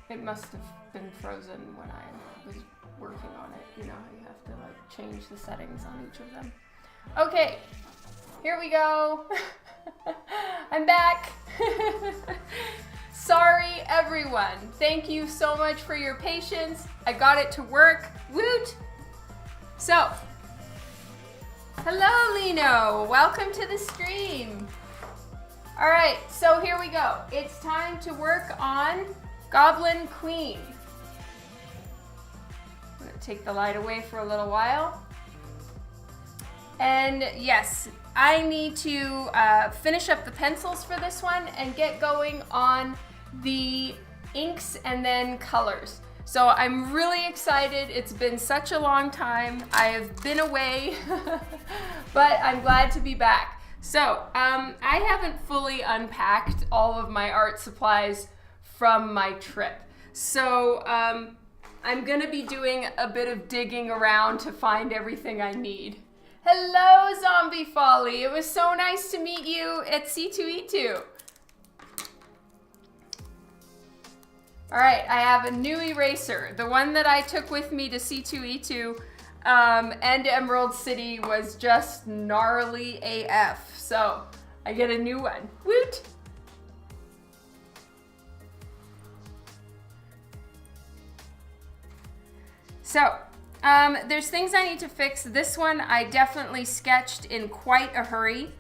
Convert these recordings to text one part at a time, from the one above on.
It must have been frozen when I was working on it. You know how you have to like change the settings on each of them. Okay, here we go. I'm back. Sorry, everyone. Thank you so much for your patience. I got it to work. Woot! So, hello, Lino. Welcome to the stream. All right, so here we go. It's time to work on Goblin Queen. I'm gonna take the light away for a little while. And yes, I need to finish up the pencils for this one and get going on the inks and then colors. So I'm really excited. It's been such a long time. I have been away, but I'm glad to be back. So I haven't fully unpacked all of my art supplies from my trip. So I'm gonna be doing a bit of digging around to find everything I need. Hello, Zombie Folly. It was so nice to meet you at C2E2. All right, I have a new eraser. The one that I took with me to C2E2 and Emerald City was just gnarly AF. So I get a new one. Woot! So there's things I need to fix. This one I definitely sketched in quite a hurry.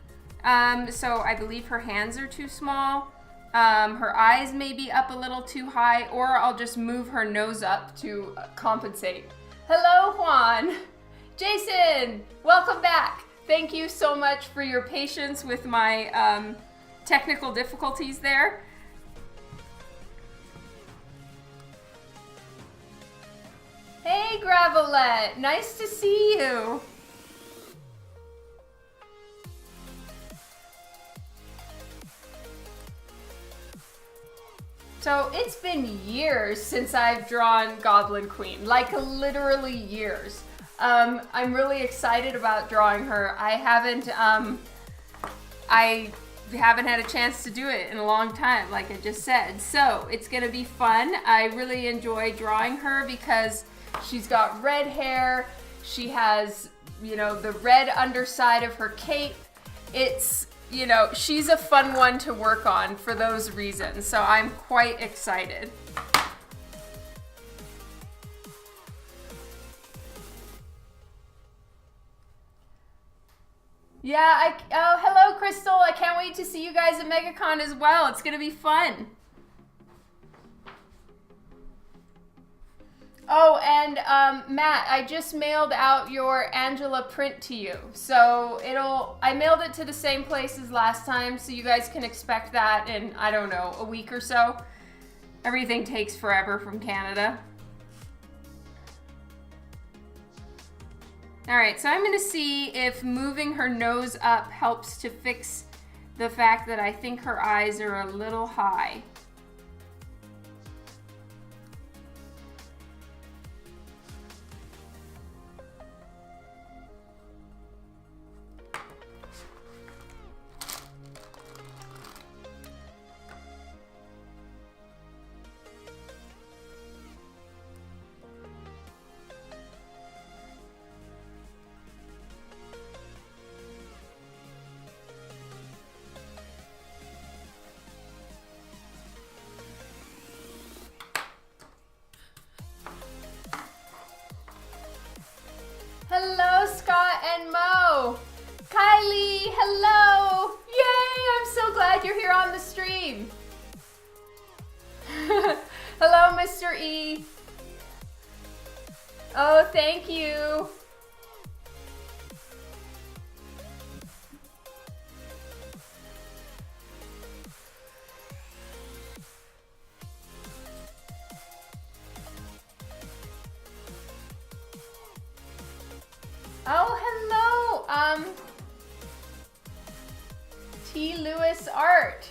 So I believe her hands are too small. Her eyes may be up a little too high, or I'll just move her nose up to compensate. Hello, Juan. Jason, welcome back. Thank you so much for your patience with my technical difficulties there. Hey, Gravelette, nice to see you. So it's been years since I've drawn Goblin Queen, like literally years. I'm really excited about drawing her. I haven't had a chance to do it in a long time, like I just said. So it's gonna be fun. I really enjoy drawing her because she's got red hair. She has, you know, the red underside of her cape. It's, you know, she's a fun one to work on for those reasons. So I'm quite excited. Yeah, oh, hello, Crystal. I can't wait to see you guys at MegaCon as well. It's gonna be fun. Oh, and Matt, I just mailed out your Angela print to you. So I mailed it to the same place as last time, so you guys can expect that in, I don't know, a week or so. Everything takes forever from Canada. All right, so I'm gonna see if moving her nose up helps to fix the fact that I think her eyes are a little high. Hello, Scott and Mo. Kylie, hello. Yay, I'm so glad you're here on the stream. Hello, Mr. E. Oh, thank you. Oh, hello, T. Lewis Art.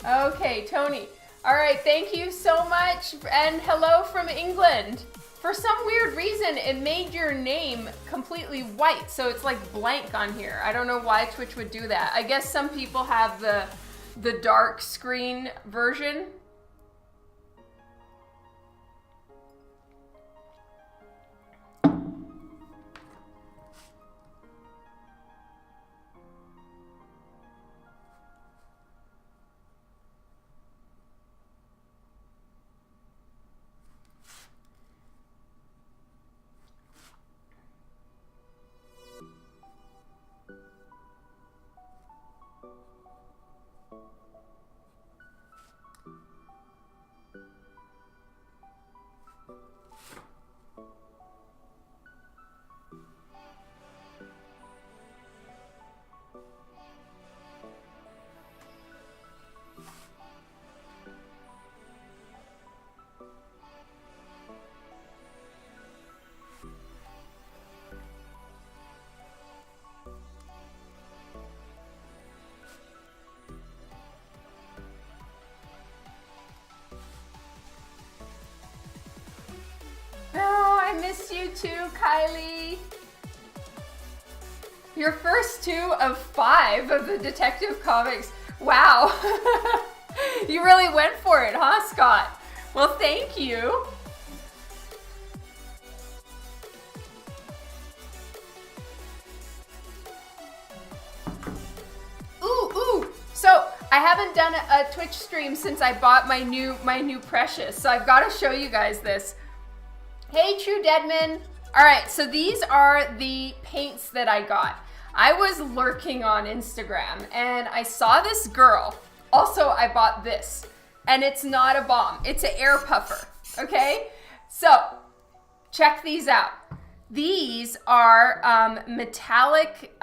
Okay, Tony. All right, thank you so much, and hello from England. For some weird reason, it made your name completely white, so it's like blank on here. I don't know why Twitch would do that. I guess some people have the dark screen version. you too, Kylie. Your first 2 of 5 of the Detective Comics. Wow. You really went for it, huh, Scott? Well, thank you. Ooh. So I haven't done a Twitch stream since I bought my new Precious. So I've got to show you guys this. Hey, True Deadman. All right, so these are the paints that I got. I was lurking on Instagram and I saw this girl. Also, I bought this, and it's not a bomb. It's an air puffer, okay? So, check these out. These are metallic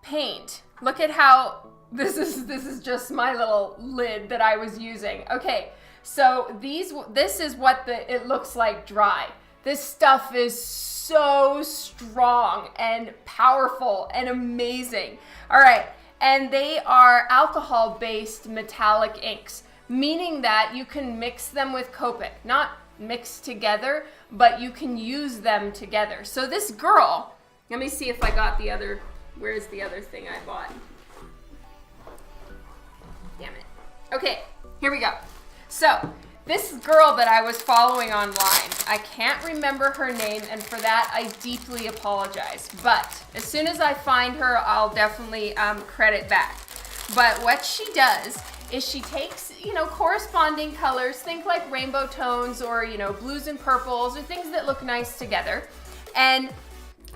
paint. Look at how, this is just my little lid that I was using. Okay, so this is what it looks like dry. This stuff is so strong and powerful and amazing. All right. And they are alcohol-based metallic inks, meaning that you can mix them with Copic. Not mix together, but you can use them together. So this girl, let me see if I got the other, where's the other thing I bought? Damn it. Okay, here we go. So this girl that I was following online, I can't remember her name, and for that I deeply apologize. But as soon as I find her, I'll definitely credit back. But what she does is she takes, corresponding colors, think like rainbow tones or, blues and purples or things that look nice together. And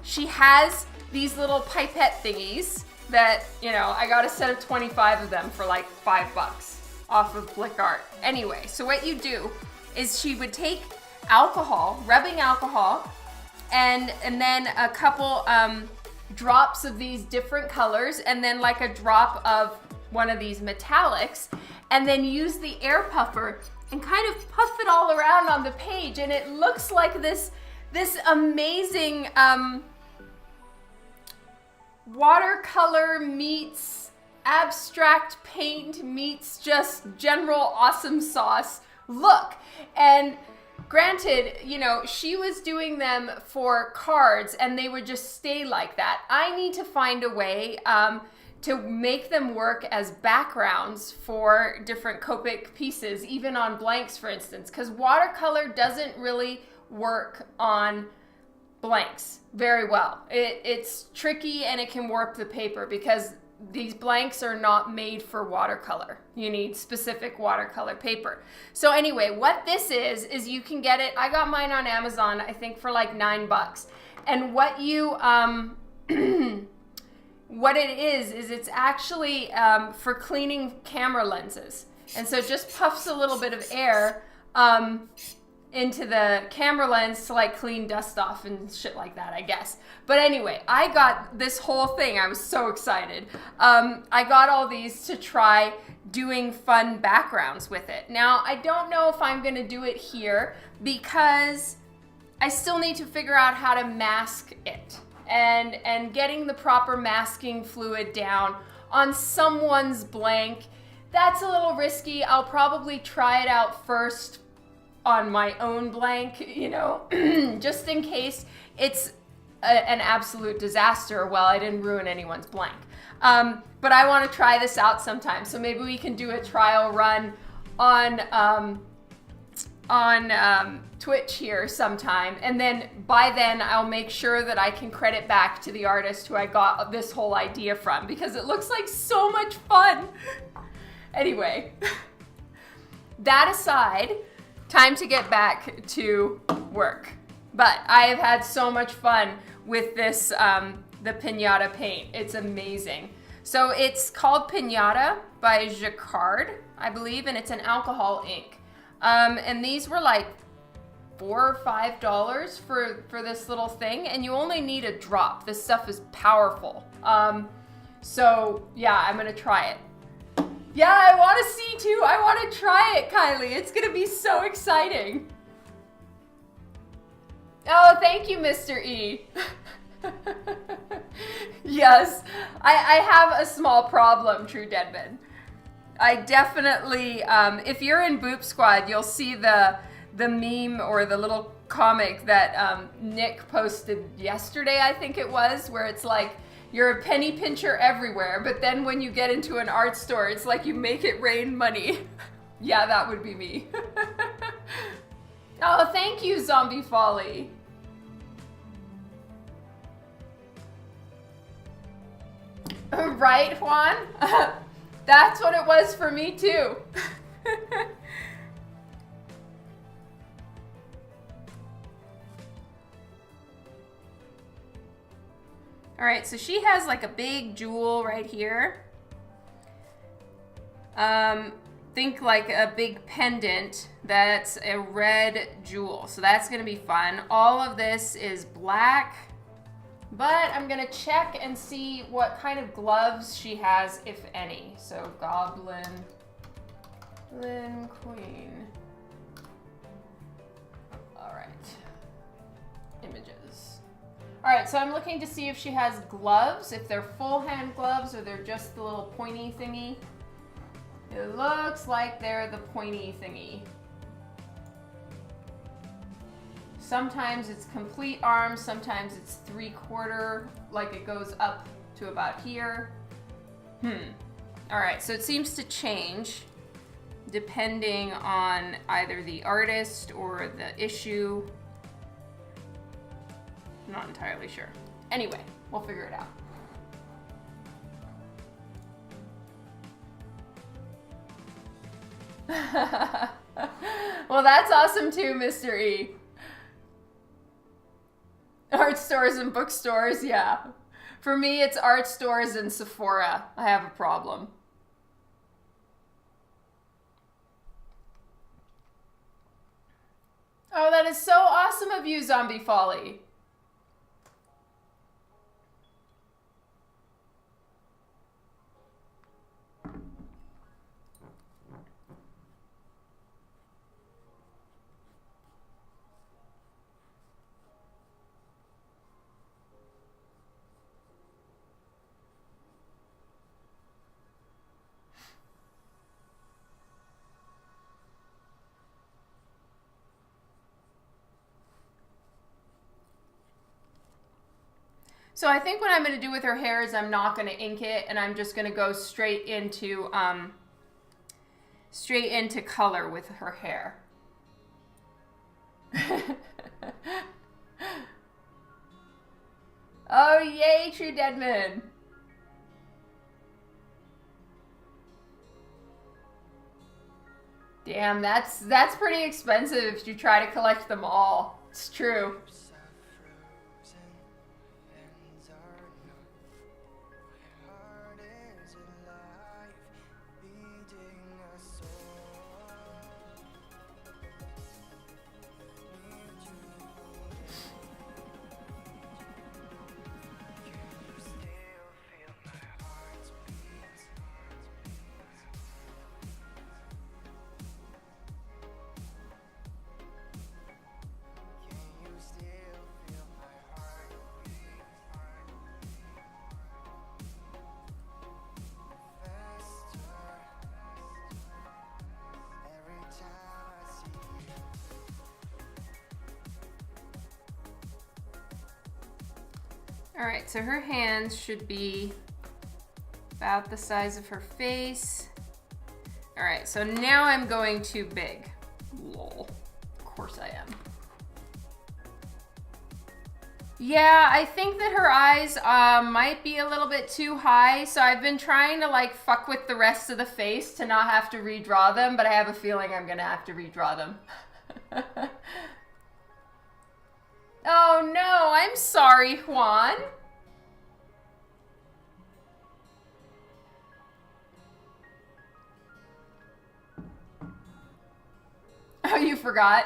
she has these little pipette thingies that, I got a set of 25 of them for like $5 off of BlickArt. Anyway, so what you do is she would take alcohol, rubbing alcohol, and then a couple drops of these different colors, and then like a drop of one of these metallics, and then use the air puffer and kind of puff it all around on the page, and it looks like this amazing watercolor meets abstract paint meets just general awesome sauce look. And granted, she was doing them for cards and they would just stay like that. I need to find a way to make them work as backgrounds for different Copic pieces, even on blanks, for instance, because watercolor doesn't really work on blanks very well. It's tricky and it can warp the paper because these blanks are not made for watercolor. You need specific watercolor paper. So anyway, what this is you can get it, I got mine on Amazon, I think for like $9. And what you, what it is it's actually for cleaning camera lenses. And so it just puffs a little bit of air into the camera lens to like clean dust off and shit like that, I guess. But anyway, I got this whole thing. I was so excited. I got all these to try doing fun backgrounds with it. Now, I don't know if I'm gonna do it here because I still need to figure out how to mask it and getting the proper masking fluid down on someone's blank. That's a little risky. I'll probably try it out first on my own blank, just in case it's an absolute disaster. Well, I didn't ruin anyone's blank. But I want to try this out sometime. So maybe we can do a trial run on Twitch here sometime. And then by then I'll make sure that I can credit back to the artist who I got this whole idea from, because it looks like so much fun. Anyway, that aside, time to get back to work. But I have had so much fun with this, the Pinata paint. It's amazing. So it's called Pinata by Jacquard, I believe, and it's an alcohol ink. And these were like $4 or $5 for this little thing, and you only need a drop. This stuff is powerful. So yeah, I'm gonna try it. Yeah, I want to see too. I want to try it, Kylie. It's gonna be so exciting. Oh, thank you, Mr. E. Yes, I have a small problem, True Deadman. I definitely, if you're in Boop Squad, you'll see the meme or the little comic that Nick posted yesterday, I think it was, where it's like, you're a penny pincher everywhere, but then when you get into an art store, it's like you make it rain money. Yeah, that would be me. Oh, thank you, Zombie Folly. Right, Juan? That's what it was for me too. All right, so she has like a big jewel right here. Think like a big pendant that's a red jewel. So that's gonna be fun. All of this is black, but I'm gonna check and see what kind of gloves she has, if any. So Goblin Queen. All right, images. All right, so I'm looking to see if she has gloves, if they're full hand gloves or they're just the little pointy thingy. It looks like they're the pointy thingy. Sometimes it's complete arm, sometimes it's 3/4, like it goes up to about here. All right, so it seems to change depending on either the artist or the issue. I'm not entirely sure. Anyway, we'll figure it out. Well, that's awesome too, Mr. E. Art stores and bookstores, yeah. For me, it's art stores and Sephora. I have a problem. Oh, that is so awesome of you, Zombie Folly. So I think what I'm going to do with her hair is I'm not going to ink it, and I'm just going to go straight into color with her hair. Oh, yay, True Deadman. Damn, that's pretty expensive if you try to collect them all. It's true. All right, so her hands should be about the size of her face. All right, so now I'm going too big. Lol, of course I am. Yeah, I think that her eyes might be a little bit too high, so I've been trying to like fuck with the rest of the face to not have to redraw them, but I have a feeling I'm gonna have to redraw them. Oh no, I'm sorry, Juan. Oh, you forgot?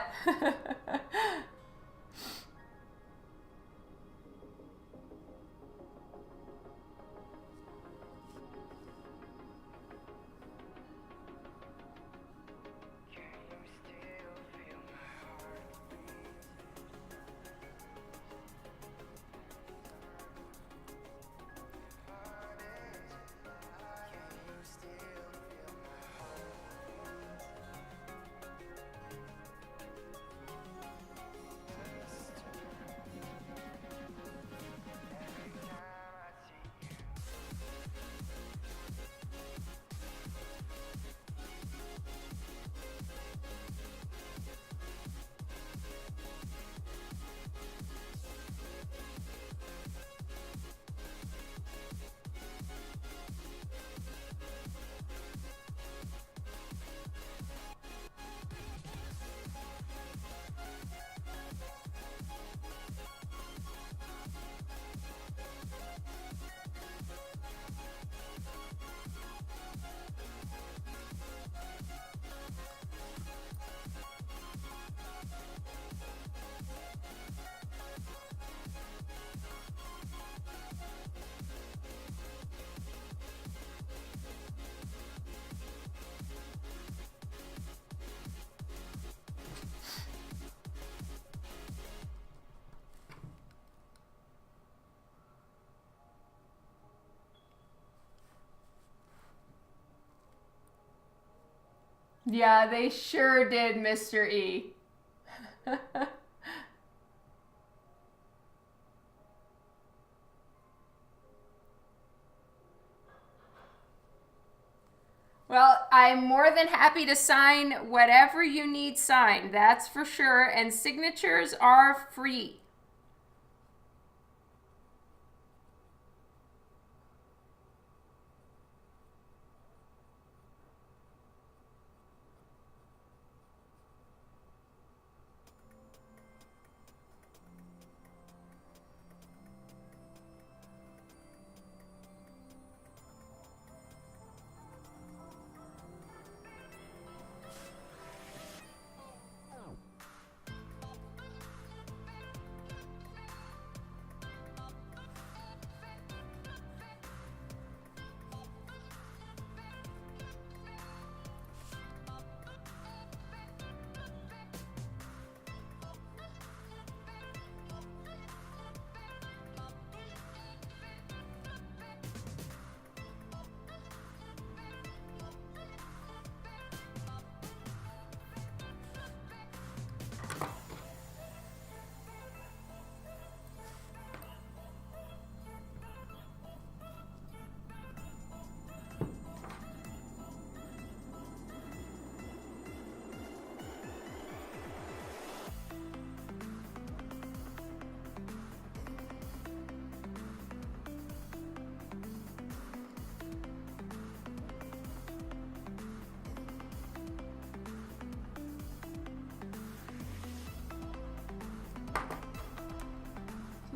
Yeah, they sure did, Mr. E. Well, I'm more than happy to sign whatever you need signed, that's for sure, and signatures are free.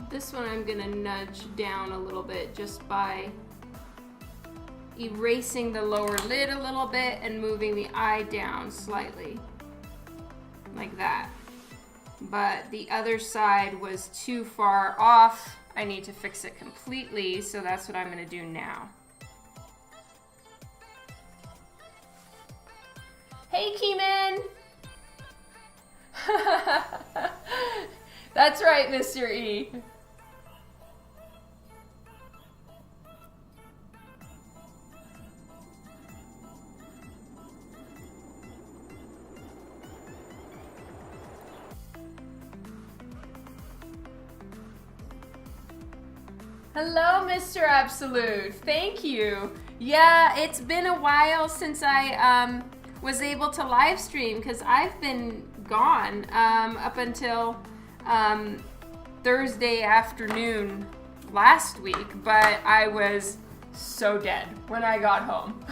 This one I'm gonna nudge down a little bit just by erasing the lower lid a little bit and moving the eye down slightly, like that. But the other side was too far off. I need to fix it completely, so that's what I'm gonna do now. Hey, Keeman! That's right, Mr. E. Hello, Mr. Absolute. Thank you. Yeah, it's been a while since I was able to live stream because I've been gone up until Thursday afternoon last week, but I was so dead when I got home.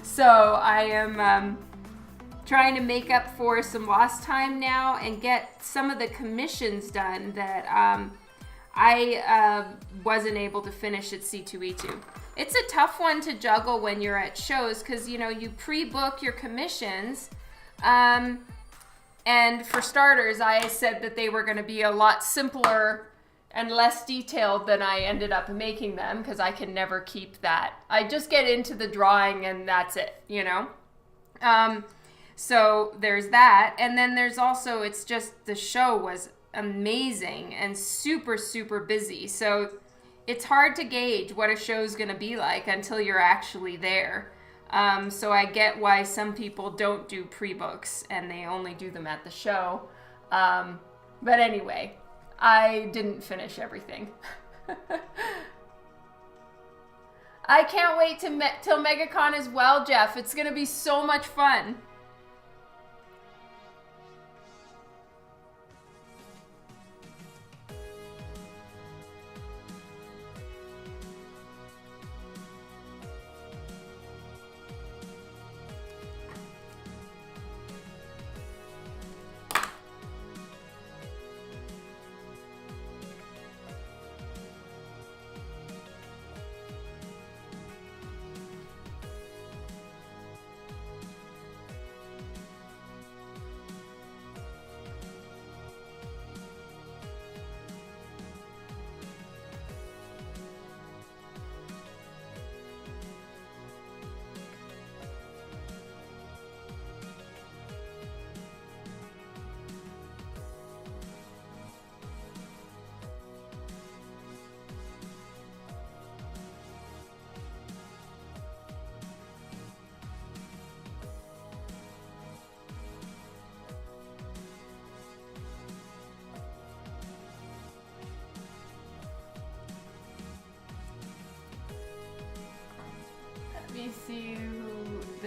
So I am trying to make up for some lost time now and get some of the commissions done that I wasn't able to finish at C2E2. It's a tough one to juggle when you're at shows because, you know, you pre-book your commissions. And for starters, I said that they were going to be a lot simpler and less detailed than I ended up making them because I can never keep that. I just get into the drawing and that's it, you know? So there's that. And then there's also, it's just the show was amazing and super, super busy. So it's hard to gauge what a show's going to be like until you're actually there. So I get why some people don't do pre-books and they only do them at the show. But anyway, I didn't finish everything. I can't wait till MegaCon as well, Jeff. It's going to be so much fun.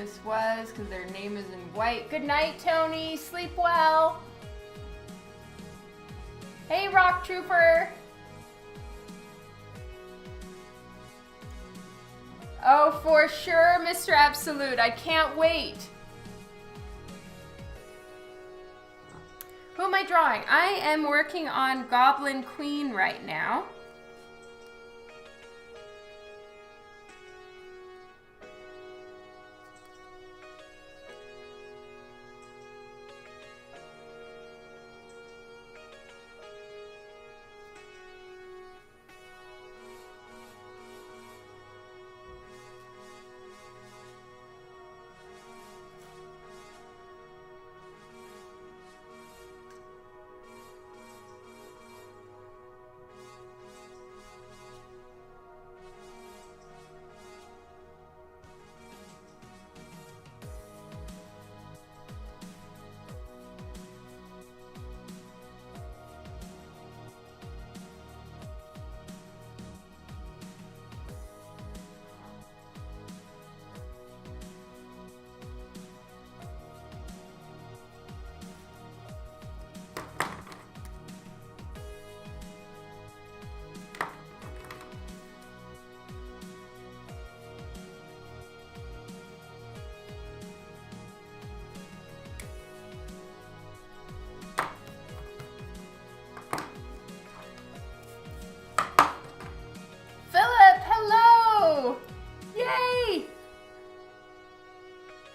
this was because their name is in white. Good night, Tony. Sleep well. Hey, Rock Trooper. Oh, for sure, Mr. Absolute. I can't wait. Who am I drawing? I am working on Goblin Queen right now.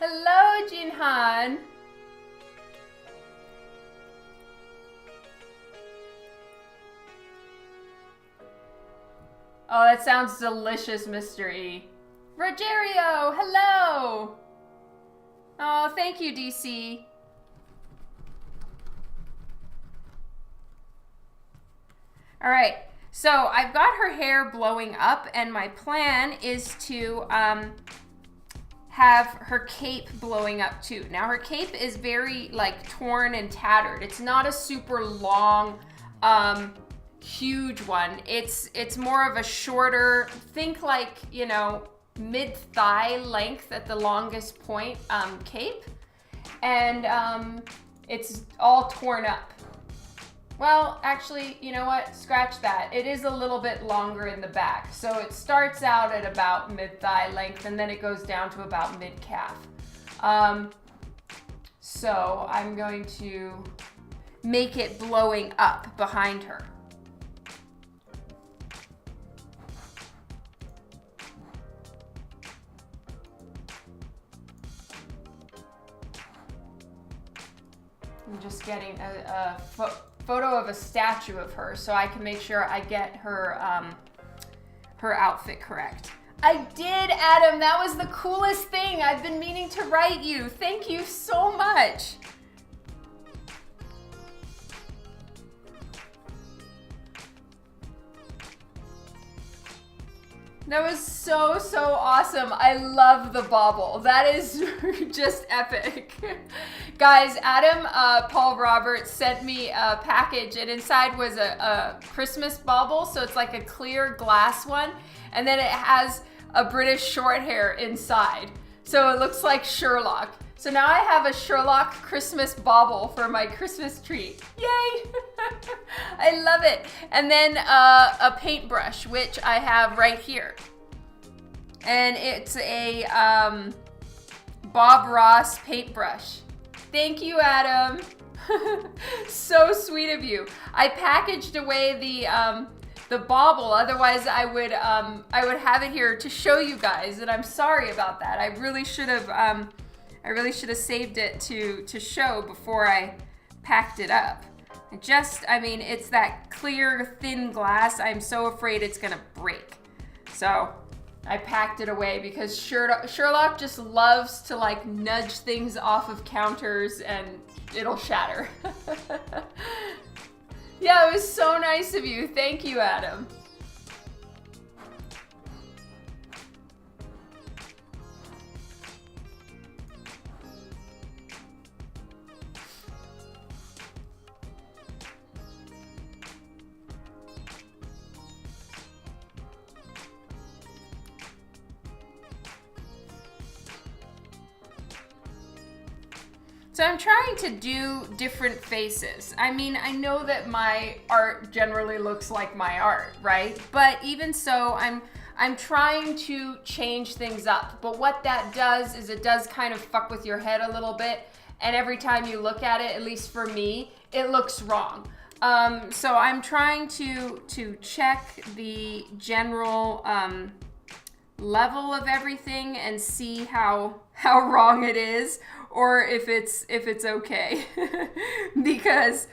Hello, Jinhan. Oh, that sounds delicious, Mr. E. Rogerio, hello. Oh, thank you, DC. All right, so I've got her hair blowing up, and my plan is to have her cape blowing up too. Now her cape is very like torn and tattered. It's not a super long, huge one. It's more of a shorter, think like, you know, mid-thigh length at the longest point cape. And it's all torn up. Well, actually, you know what? Scratch that. It is a little bit longer in the back. So it starts out at about mid-thigh length and then it goes down to about mid-calf. So I'm going to make it blowing up behind her. I'm just getting a photo of a statue of her so I can make sure I get her her outfit correct. I did, Adam. That was the coolest thing. I've been meaning to write you. Thank you so much. That was so awesome. I love the bauble. That is just epic. Guys, Adam Paul Roberts sent me a package and inside was a Christmas bauble. So it's like a clear glass one. And then it has a British short hair inside. So it looks like Sherlock. So now I have a Sherlock Christmas bauble for my Christmas treat. Yay! I love it. And then a paintbrush, which I have right here. And it's a Bob Ross paintbrush. Thank you, Adam. So sweet of you. I packaged away the bauble, otherwise I would have it here to show you guys, and I'm sorry about that. I really should have saved it to show before I packed it up. I mean, it's that clear, thin glass. I'm so afraid it's gonna break. So I packed it away because Sherlock just loves to like nudge things off of counters and it'll shatter. Yeah, it was so nice of you. Thank you, Adam. So I'm trying to do different faces. I mean, I know that my art generally looks like my art, right? But even so, I'm trying to change things up. But what that does is it does kind of fuck with your head a little bit. And every time you look at it, at least for me, it looks wrong. So I'm trying to check the general level of everything and see how wrong it is, or if it's okay. Because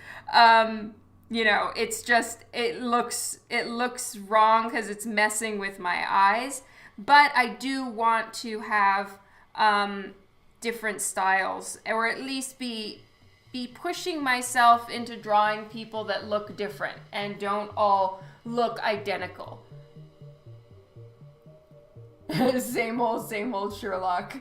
you know, it's just it looks wrong because it's messing with my eyes. But I do want to have different styles, or at least be pushing myself into drawing people that look different and don't all look identical. Same old Sherlock.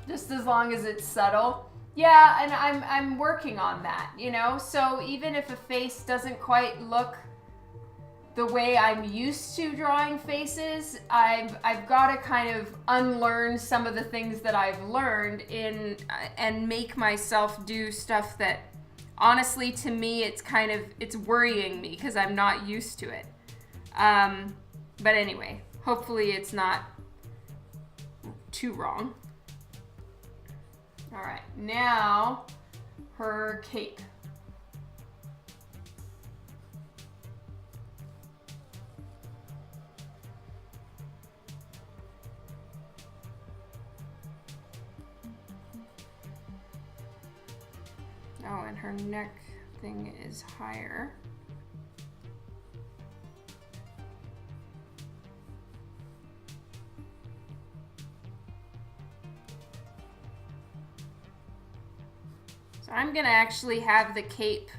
Just as long as it's subtle. Yeah, and I'm working on that, you know? So even if a face doesn't quite look the way I'm used to drawing faces, I've got to kind of unlearn some of the things that I've learned and make myself do stuff that, honestly, to me, it's worrying me because I'm not used to it. But anyway, hopefully it's not too wrong. All right, now her cape. Oh, and her neck thing is higher. So I'm gonna actually have the cape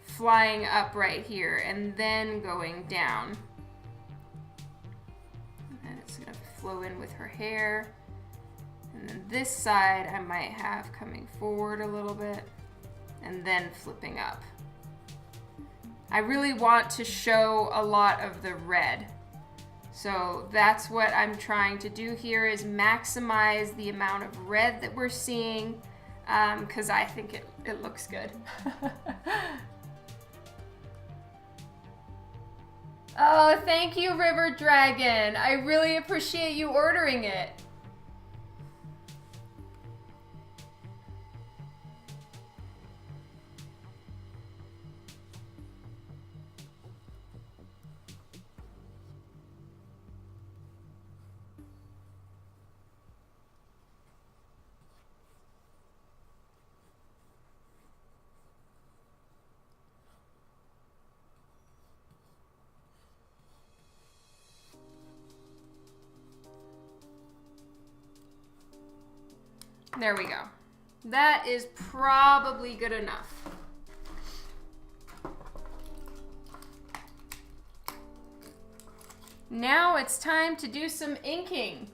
flying up right here and then going down. And it's gonna flow in with her hair. And then this side I might have coming forward a little bit and then flipping up. I really want to show a lot of the red. So that's what I'm trying to do here, is maximize the amount of red that we're seeing, because I think it looks good. Oh, thank you, River Dragon. I really appreciate you ordering it. There we go. That is probably good enough. Now it's time to do some inking.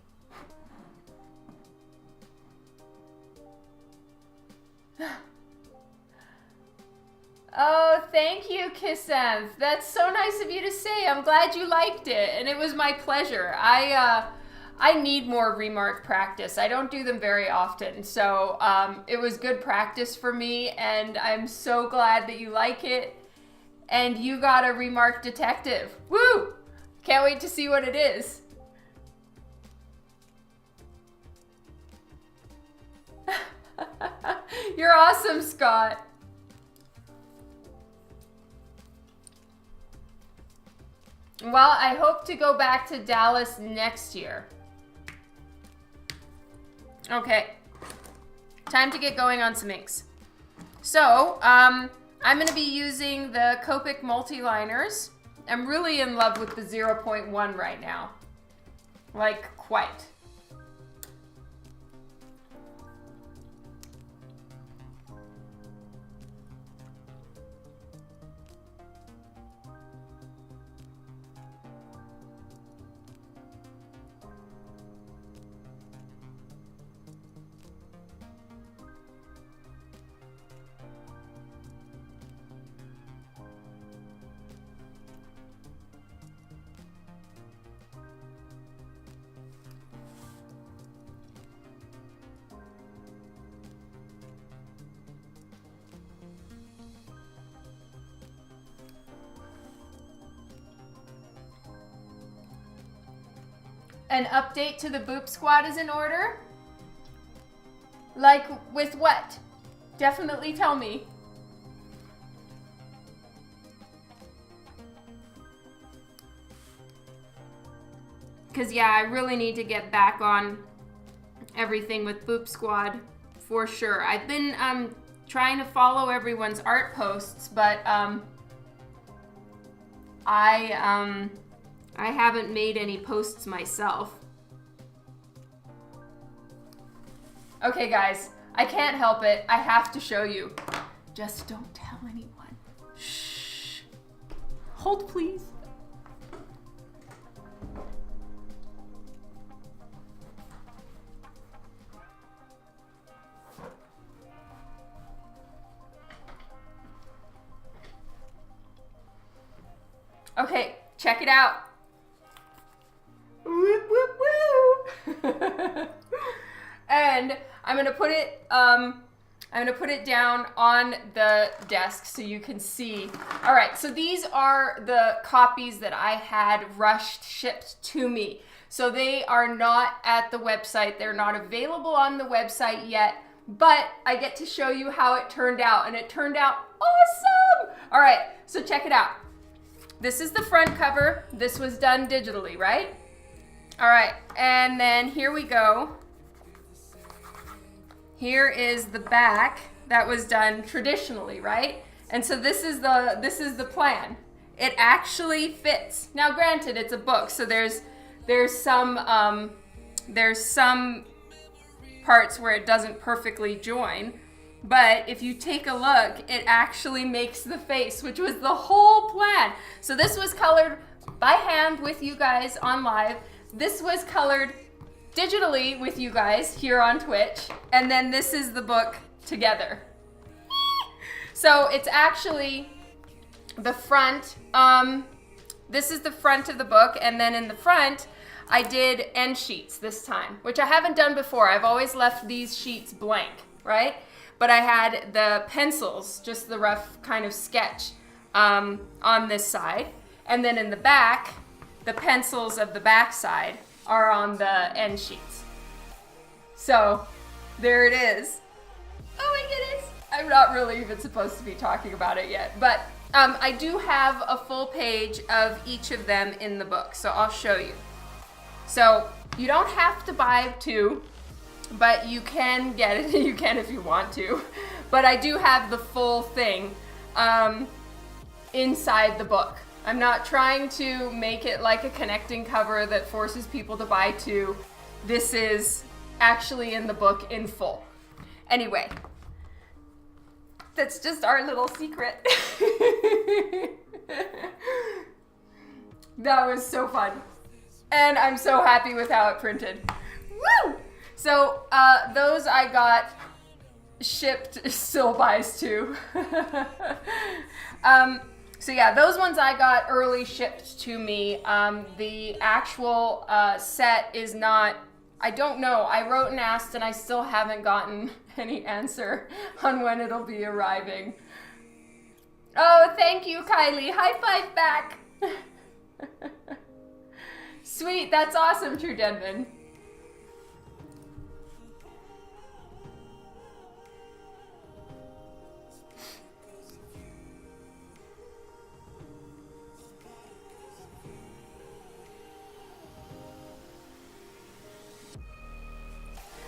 Oh, thank you, Kisanth. That's so nice of you to say. I'm glad you liked it, and it was my pleasure. I need more remark practice. I don't do them very often, so it was good practice for me, and I'm so glad that you like it. And you got a remark detective. Woo! Can't wait to see what it is. You're awesome, Scott. Well, I hope to go back to Dallas next year. Okay, time to get going on some inks. So, I'm going to be using the Copic multi-liners. I'm really in love with the 0.1 right now. Like, quite. an update to the Boop Squad is in order? Like, with what? Definitely tell me. Because, yeah, I really need to get back on everything with Boop Squad for sure. I've been trying to follow everyone's art posts, but I haven't made any posts myself. Okay, guys, I can't help it. I have to show you. Just don't tell anyone. Shh. Hold, please. Okay, check it out. Woo, woo, woo. And I'm gonna put it down on the desk so you can see. All right, so these are the copies that I had shipped to me. So they are not at the website. They're not available on the website yet, but I get to show you how it turned out, and it turned out awesome. All right, so check it out. This is the front cover. This was done digitally, right? All right, and then here we go. Here is the back that was done traditionally, right? And so this is the plan. It actually fits. Now, granted, it's a book, so there's some parts where it doesn't perfectly join. But if you take a look, it actually makes the face, which was the whole plan. So this was colored by hand with you guys on live. This was colored digitally with you guys here on Twitch. And then this is the book together. So it's actually the front. This is the front of the book. And then in the front, I did end sheets this time, which I haven't done before. I've always left these sheets blank, right? But I had the pencils, just the rough kind of sketch on this side. And then in the back, the pencils of the back side are on the end sheets. So there it is. Oh my goodness. I'm not really even supposed to be talking about it yet. But I do have a full page of each of them in the book. So I'll show you. So you don't have to buy two, but you can get it. You can if you want to. But I do have the full thing inside the book. I'm not trying to make it like a connecting cover that forces people to buy two. This is actually in the book in full. Anyway, that's just our little secret. That was so fun. And I'm so happy with how it printed. Woo! So those I got shipped, still buys too. So yeah, those ones I got early shipped to me. The actual set is not, I don't know. I wrote and asked and I still haven't gotten any answer on when it'll be arriving. Oh, thank you, Kylie. High five back. Sweet, that's awesome, True Denman.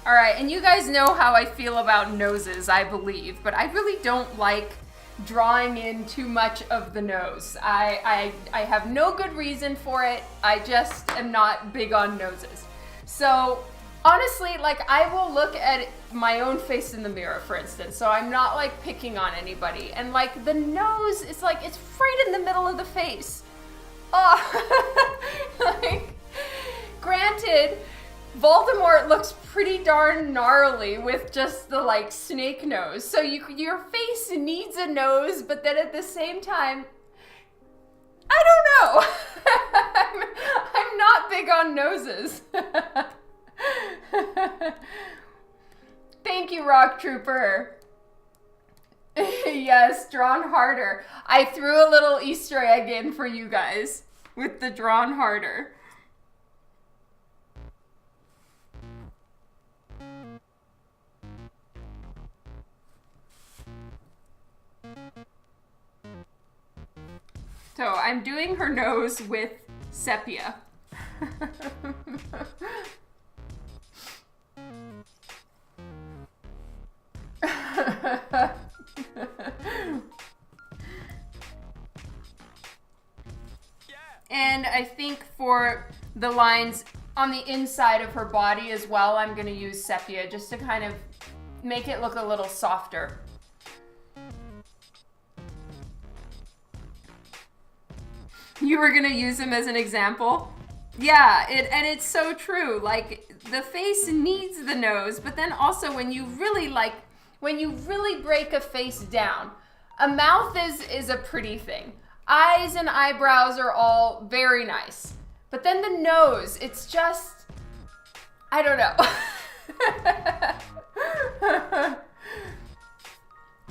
All right, and you guys know how I feel about noses, I believe, but I really don't like drawing in too much of the nose. I have no good reason for it. I just am not big on noses. So honestly, like, I will look at my own face in the mirror, for instance, so I'm not like picking on anybody. And like the nose, it's like, it's right in the middle of the face. Oh, like, granted, Voldemort looks pretty darn gnarly with just the like snake nose. So your face needs a nose, but then at the same time, I don't know. I'm not big on noses. Thank you, Rock Trooper. Yes, drawn harder. I threw a little Easter egg in for you guys with the drawn harder. So I'm doing her nose with sepia. And I think for the lines on the inside of her body as well, I'm going to use sepia just to kind of make it look a little softer. You were going to use him as an example? Yeah, and it's so true. Like, the face needs the nose, but then also when you really break a face down, a mouth is a pretty thing. Eyes and eyebrows are all very nice. But then the nose, it's just, I don't know.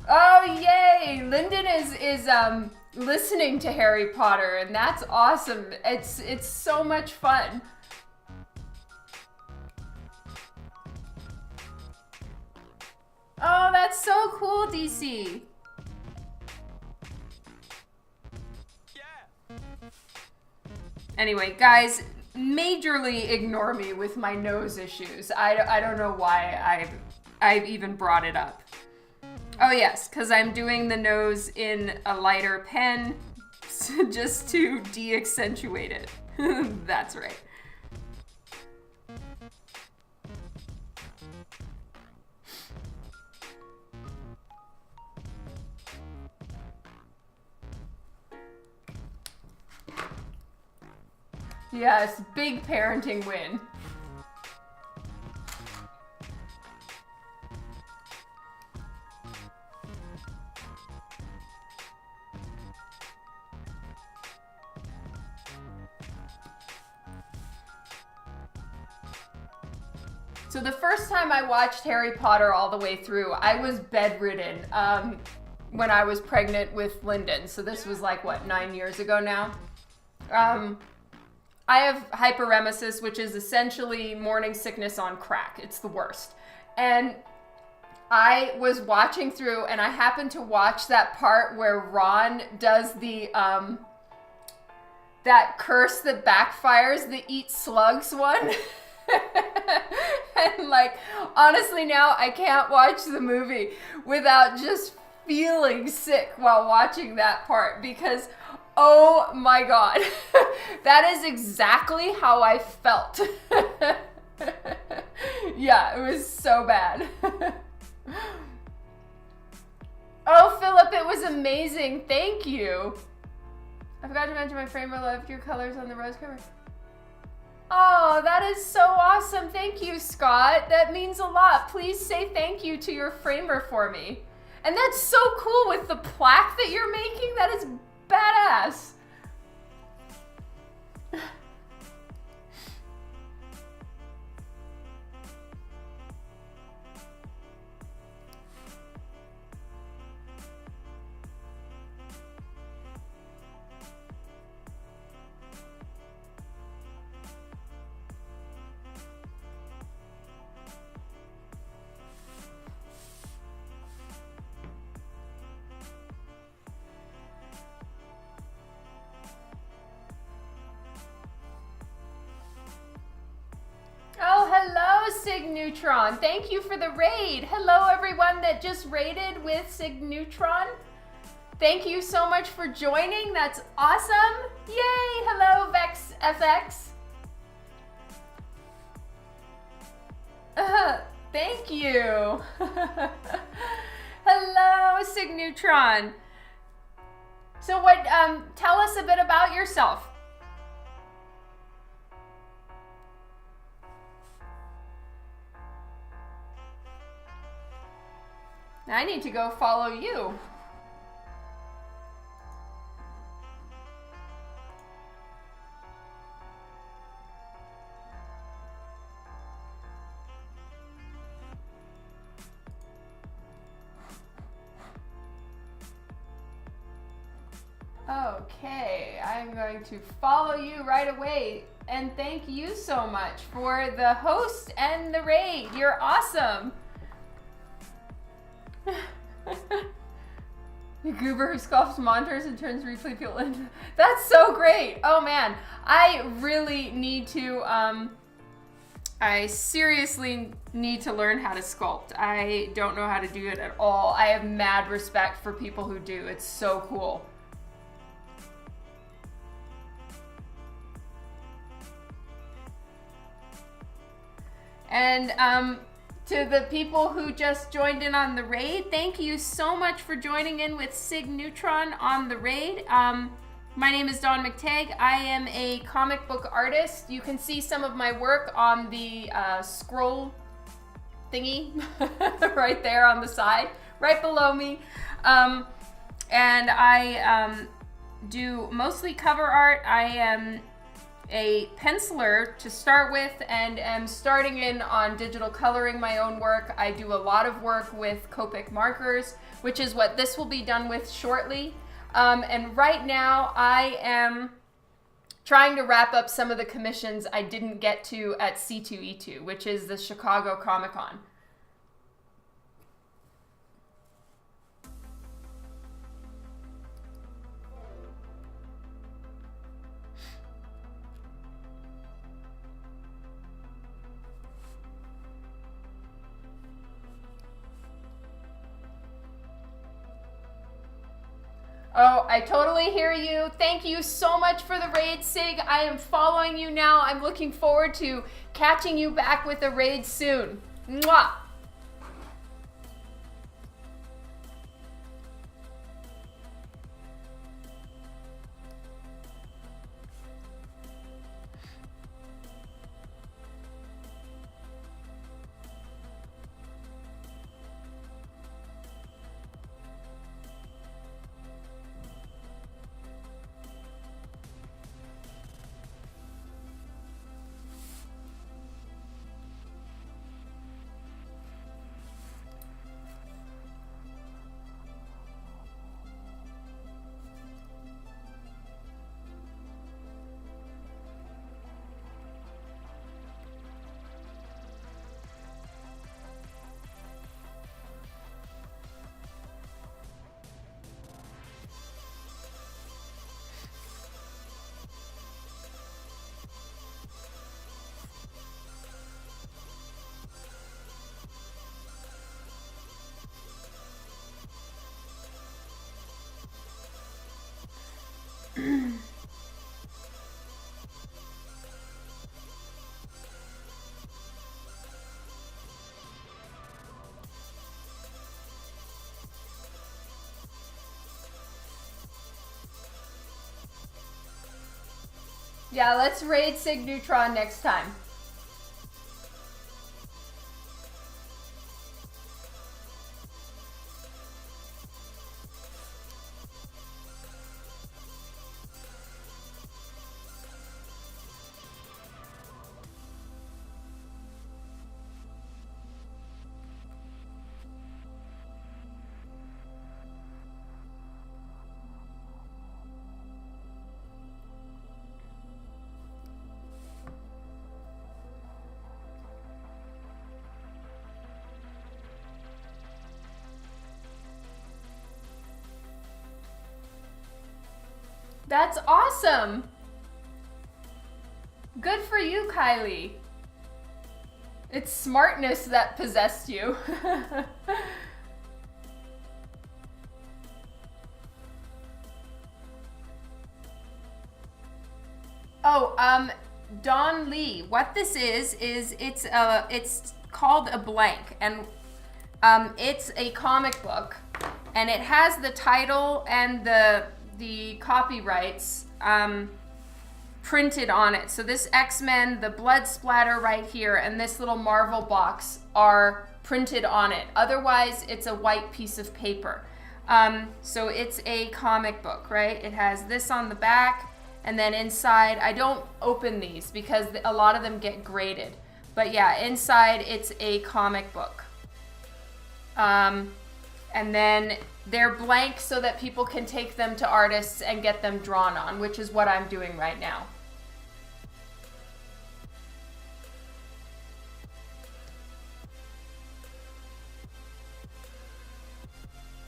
Oh, yay! Lyndon is listening to Harry Potter, and that's awesome. It's so much fun. Oh, that's so cool, DC. Anyway, guys, majorly ignore me with my nose issues. I don't know why I've even brought it up. Oh yes, because I'm doing the nose in a lighter pen just to de-accentuate it. That's right. Yes, big parenting win. So the first time I watched Harry Potter all the way through, I was bedridden when I was pregnant with Lyndon. So this was like, what, 9 years ago now? I have hyperemesis, which is essentially morning sickness on crack. It's the worst. And I was watching through, and I happened to watch that part where Ron does the, that curse that backfires, the eat slugs one. And like, honestly now, I can't watch the movie without just feeling sick while watching that part because, oh my God, that is exactly how I felt. Yeah, it was so bad. Oh, Philip, it was amazing. Thank you. I forgot to mention my framer loved your colors on the rose cover. Oh, that is so awesome. Thank you, Scott. That means a lot. Please say thank you to your framer for me. And that's so cool with the plaque that you're making. That is badass. Oh, hello, Sig Neutron. Thank you for the raid. Hello, everyone that just raided with Sig Neutron. Thank you so much for joining. That's awesome. Yay. Hello, Vex FX. Thank you. Hello, Sig Neutron. So what, tell us a bit about yourself. I need to go follow you. Okay, I'm going to follow you right away. And thank you so much for the host and the raid. You're awesome. The goober who sculpts monsters and turns replay people into... That's so great! Oh man, I really need to, I seriously need to learn how to sculpt. I don't know how to do it at all. I have mad respect for people who do. It's so cool. And to the people who just joined in on the raid, thank you so much for joining in with Sig Neutron on the raid. My name is Dawn McTeigue. I am a comic book artist. You can see some of my work on the scroll thingy right there on the side, right below me. And I do mostly cover art. I am a penciler to start with and am starting in on digital coloring my own work. I do a lot of work with Copic Markers, which is what this will be done with shortly. And right now I am trying to wrap up some of the commissions I didn't get to at C2E2, which is the Chicago Comic-Con. Oh, I totally hear you. Thank you so much for the raid, Sig. I am following you now. I'm looking forward to catching you back with a raid soon. Mwah! Yeah, let's raid Sig Neutron next time. That's awesome. Good for you, Kylie. It's smartness that possessed you. Oh, Don Lee, what this is it's called a blank, and it's a comic book, and it has the title and the copyrights printed on it. So this X-Men, the blood splatter right here, and this little Marvel box are printed on it. Otherwise, it's a white piece of paper. So it's a comic book, right? It has this on the back, and then inside, I don't open these because a lot of them get graded. But yeah, inside it's a comic book. And then they're blank so that people can take them to artists and get them drawn on, which is what I'm doing right now.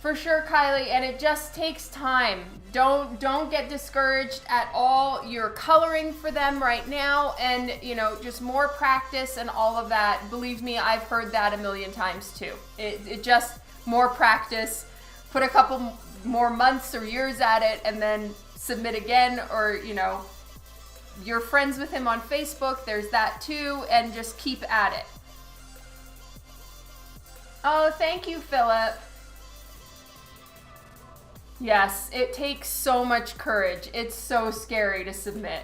For sure, Kylie, and it just takes time. Don't get discouraged at all. You're coloring for them right now, and you know, just more practice and all of that. Believe me, I've heard that a million times too. It just more practice. Put a couple more months or years at it, and then submit again. Or you know, you're friends with him on Facebook. There's that too, and just keep at it. Oh, thank you, Philip. Yes, it takes so much courage. It's so scary to submit.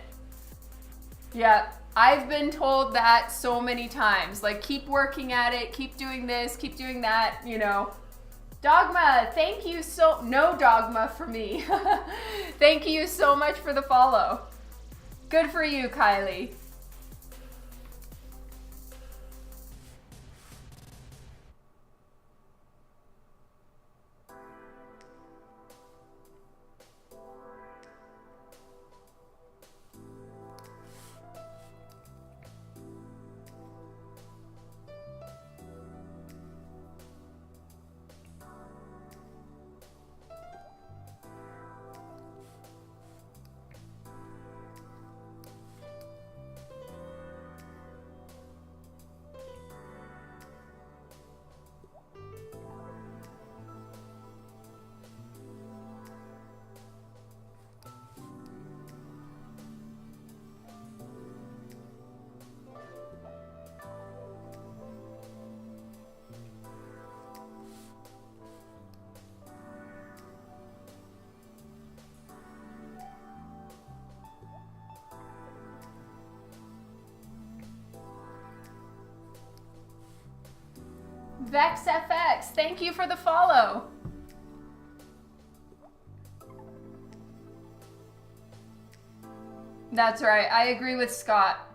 Yeah, I've been told that so many times. Like, keep working at it, keep doing this, keep doing that, you know. Dogma, thank you so... No dogma for me. Thank you so much for the follow. Good for you, Kylie. VexFX, thank you for the follow. That's right, I agree with Scott.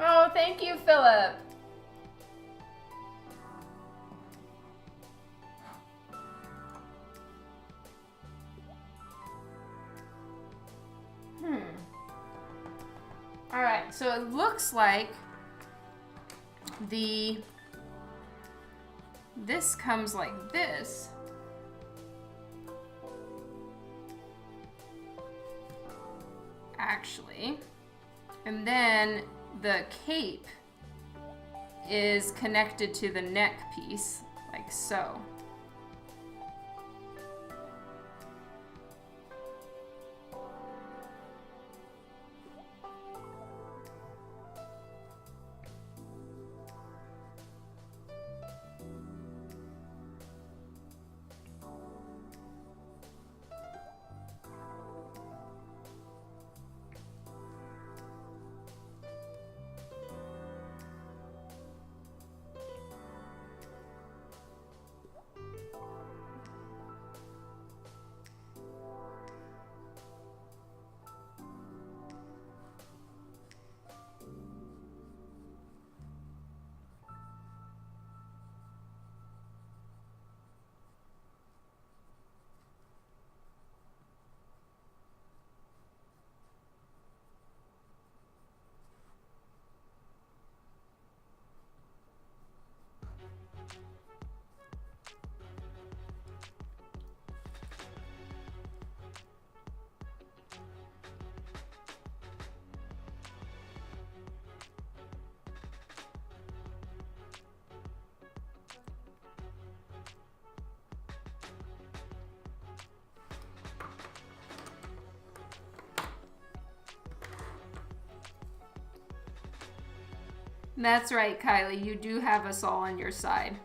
Oh, thank you, Philip. All right, so it looks like this comes like this. Actually, and then the cape is connected to the neck piece, like so. That's right, Kylie. You do have us all on your side.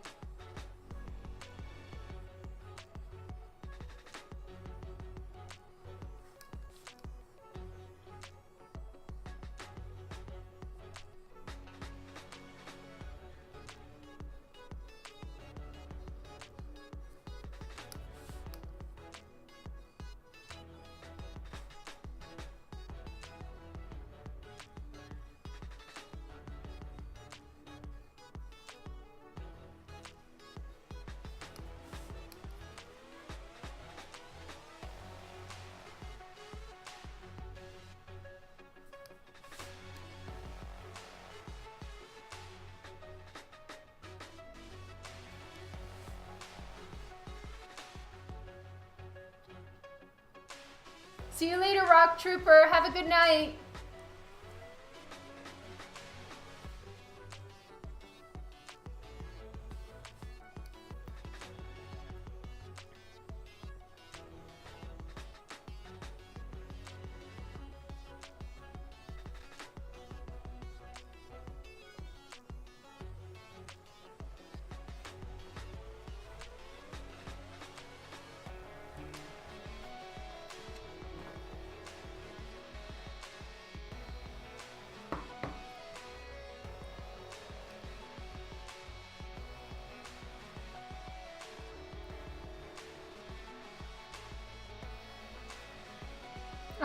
See you later, Rock Trooper. Have a good night.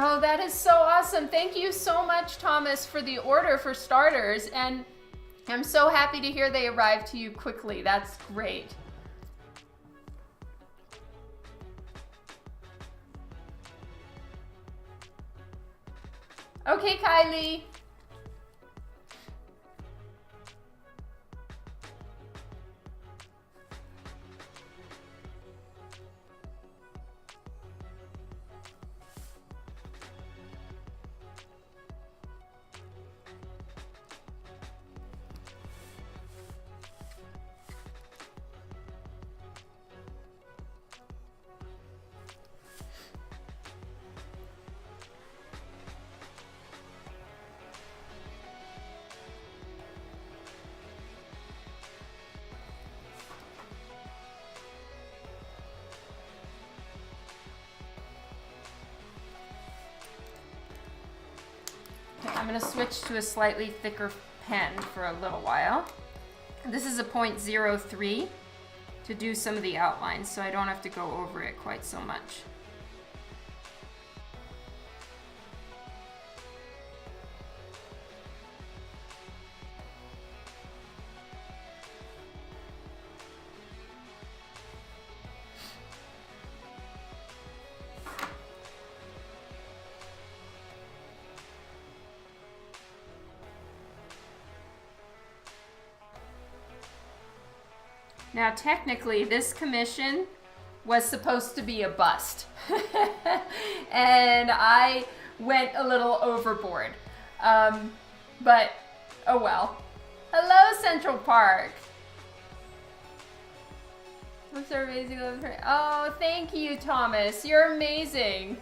Oh, that is so awesome. Thank you so much, Thomas, for the order for starters. And I'm so happy to hear they arrived to you quickly. That's great. Okay, Kylie. I'm going to switch to a slightly thicker pen for a little while. This is a 0.03 to do some of the outlines, so I don't have to go over it quite so much. Now, technically, this commission was supposed to be a bust. And I went a little overboard. But, oh well. Hello, Central Park. Looks so amazing. Oh, thank you, Thomas. You're amazing.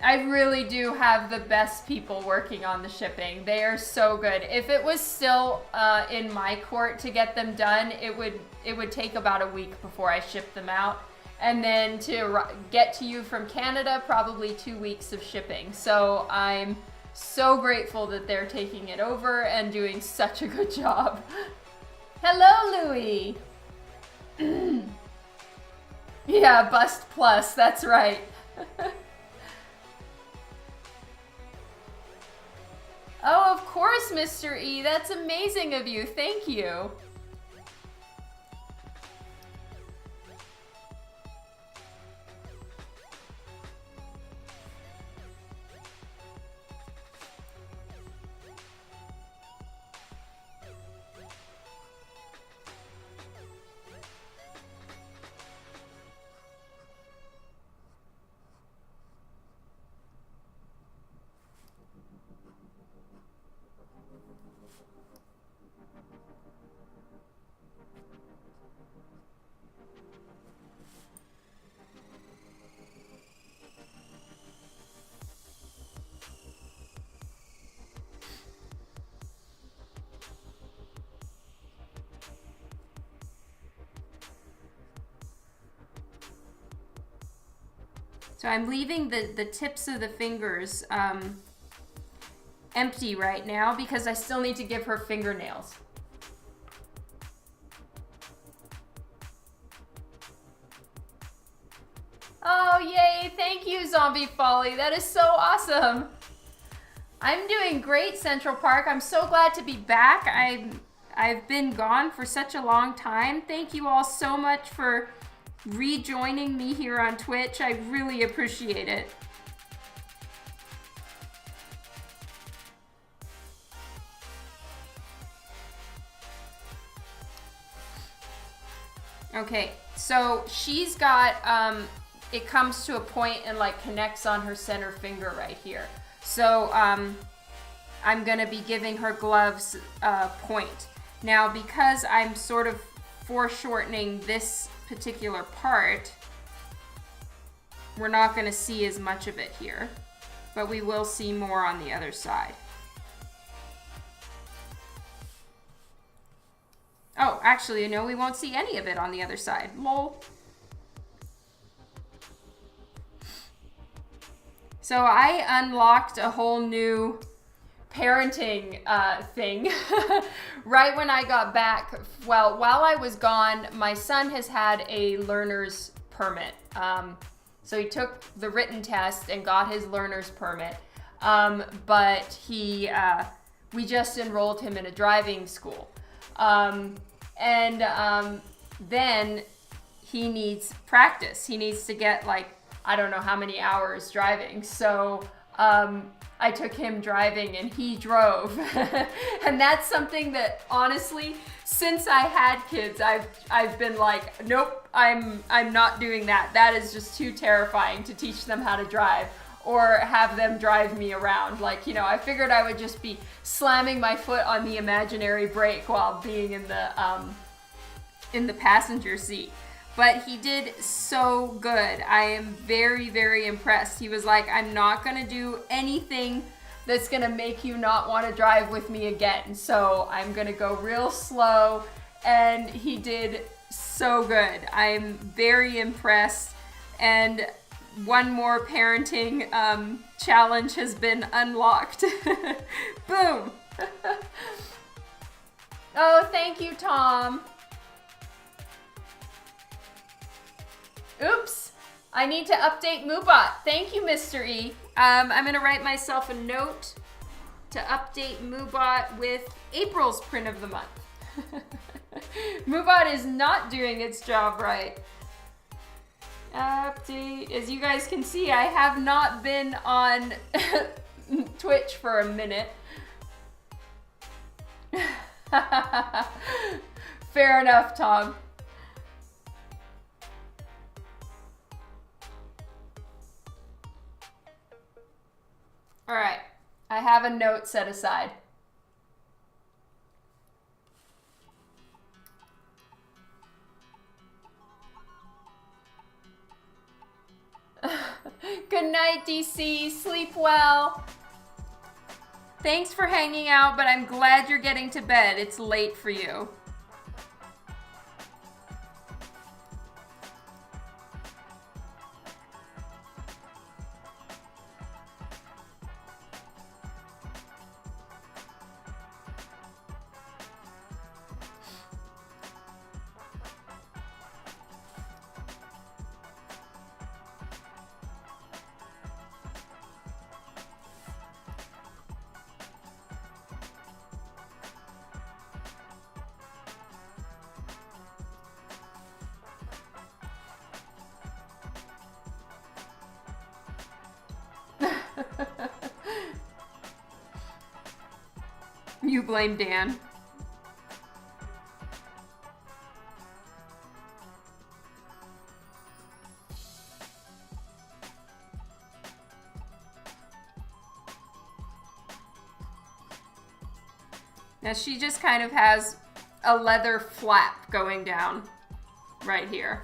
I really do have the best people working on the shipping. They are so good. If it was still in my court to get them done, it would take about a week before I ship them out. And then to get to you from Canada, probably 2 weeks of shipping. So I'm so grateful that they're taking it over and doing such a good job. Hello, Louie. Yeah, Bust Plus, that's right. Oh, of course, Mr. E. That's amazing of you. Thank you. So I'm leaving the tips of the fingers empty right now because I still need to give her fingernails. Oh, yay. Thank you, Zombie Folly. That is so awesome. I'm doing great, Central Park. I'm so glad to be back. I've been gone for such a long time. Thank you all so much for rejoining me here on Twitch. I really appreciate it. Okay, so she's got it comes to a point and like connects on her center finger right here. So I'm gonna be giving her gloves point. Now, because I'm sort of foreshortening this particular part, we're not gonna see as much of it here, but we will see more on the other side. Oh, actually, no, we won't see any of it on the other side. Lol. So I unlocked a whole new parenting thing right when I got back. Well, while I was gone, my son has had a learner's permit. So he took the written test and got his learner's permit. But we just enrolled him in a driving school. Then he needs practice. He needs to get like, I don't know how many hours driving. So I took him driving and he drove. And that's something that honestly, since I had kids, I've been like, nope, I'm not doing that. That is just too terrifying to teach them how to drive or have them drive me around. Like, you know, I figured I would just be slamming my foot on the imaginary brake while being in the passenger seat. But he did so good. I am very, very impressed. He was like, I'm not gonna do anything that's gonna make you not want to drive with me again. So I'm gonna go real slow, and he did so good. I'm very impressed, and one more parenting challenge has been unlocked. Boom. Oh, thank you, Tom. Oops, I need to update MooBot. Thank you, Mr. E. I'm gonna write myself a note to update MooBot with April's print of the month. MooBot is not doing its job right. Update. As you guys can see, I have not been on Twitch for a minute. Fair enough, Tom. All right, I have a note set aside. Good night, DC. Sleep well. Thanks for hanging out, but I'm glad you're getting to bed. It's late for you. You blame Dan. Now she just kind of has a leather flap going down right here.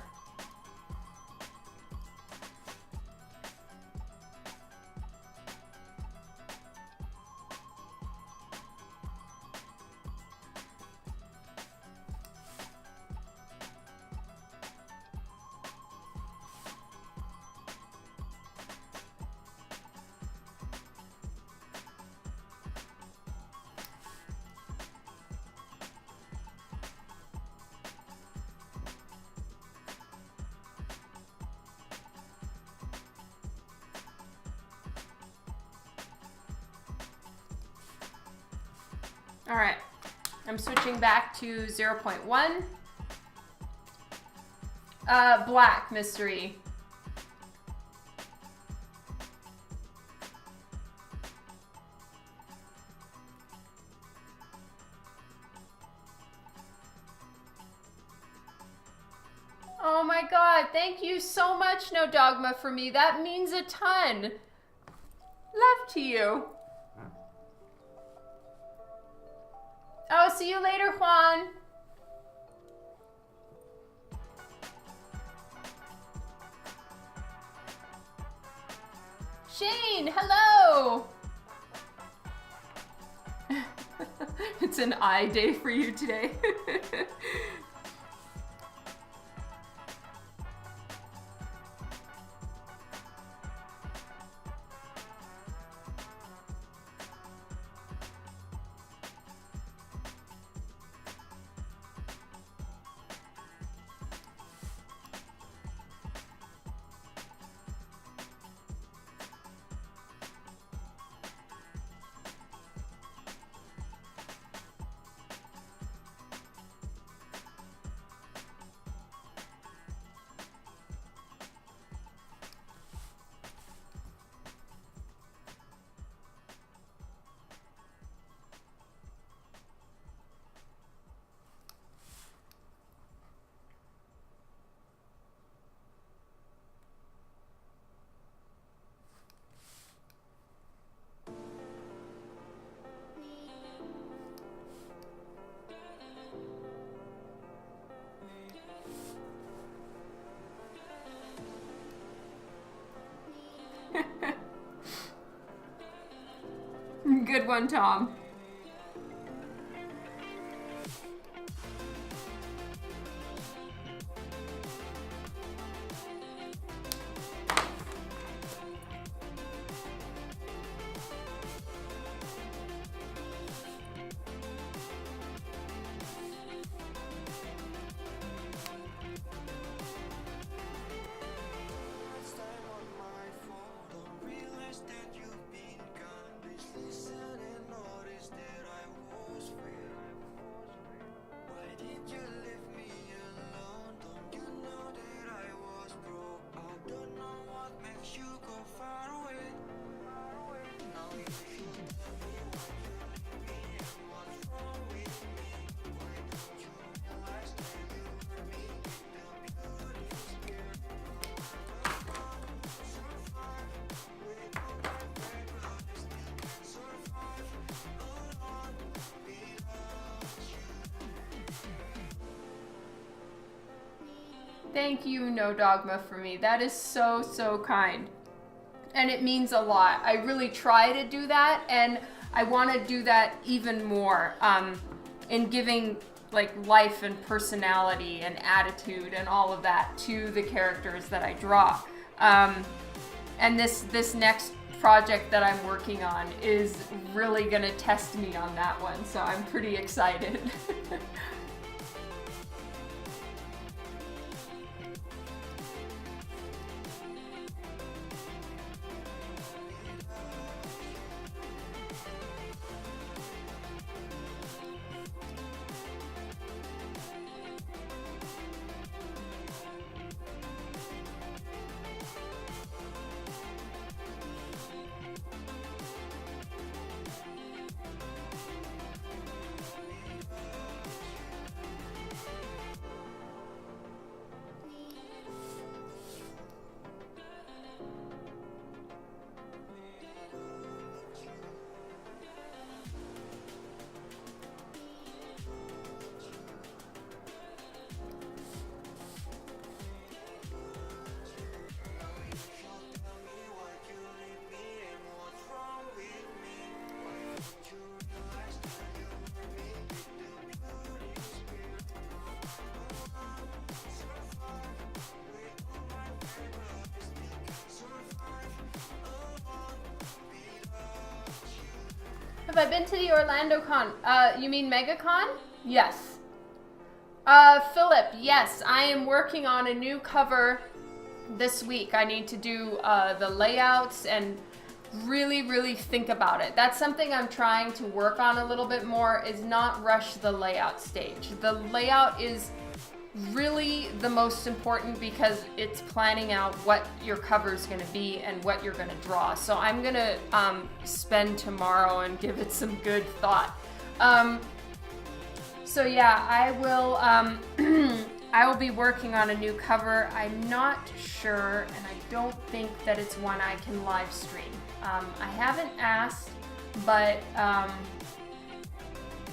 All right, I'm switching back to 0.1. Black mystery. Oh my God, Thank you so much, No Dogma, for me. That means a ton. Love to you. Oh, see you later, Juan. Shane, hello. It's an eye day for you today. Good one, Tom. Thank you, No Dogma, for me. That is so, so kind. And it means a lot. I really try to do that, and I want to do that even more in giving like life and personality and attitude and all of that to the characters that I draw. And this next project that I'm working on is really going to test me on that one, so I'm pretty excited. Have I been to the Orlando Con? You mean MegaCon? Yes. Philip, yes, I am working on a new cover this week. I need to do the layouts and really think about it. That's something I'm trying to work on a little bit more, is not rush the layout stage. The layout is really the most important because it's planning out what your cover is going to be and what you're going to draw. So I'm going to spend tomorrow and give it some good thought. So yeah, I will I will be working on a new cover. I'm not sure, and I don't think that it's one I can live stream. I haven't asked, but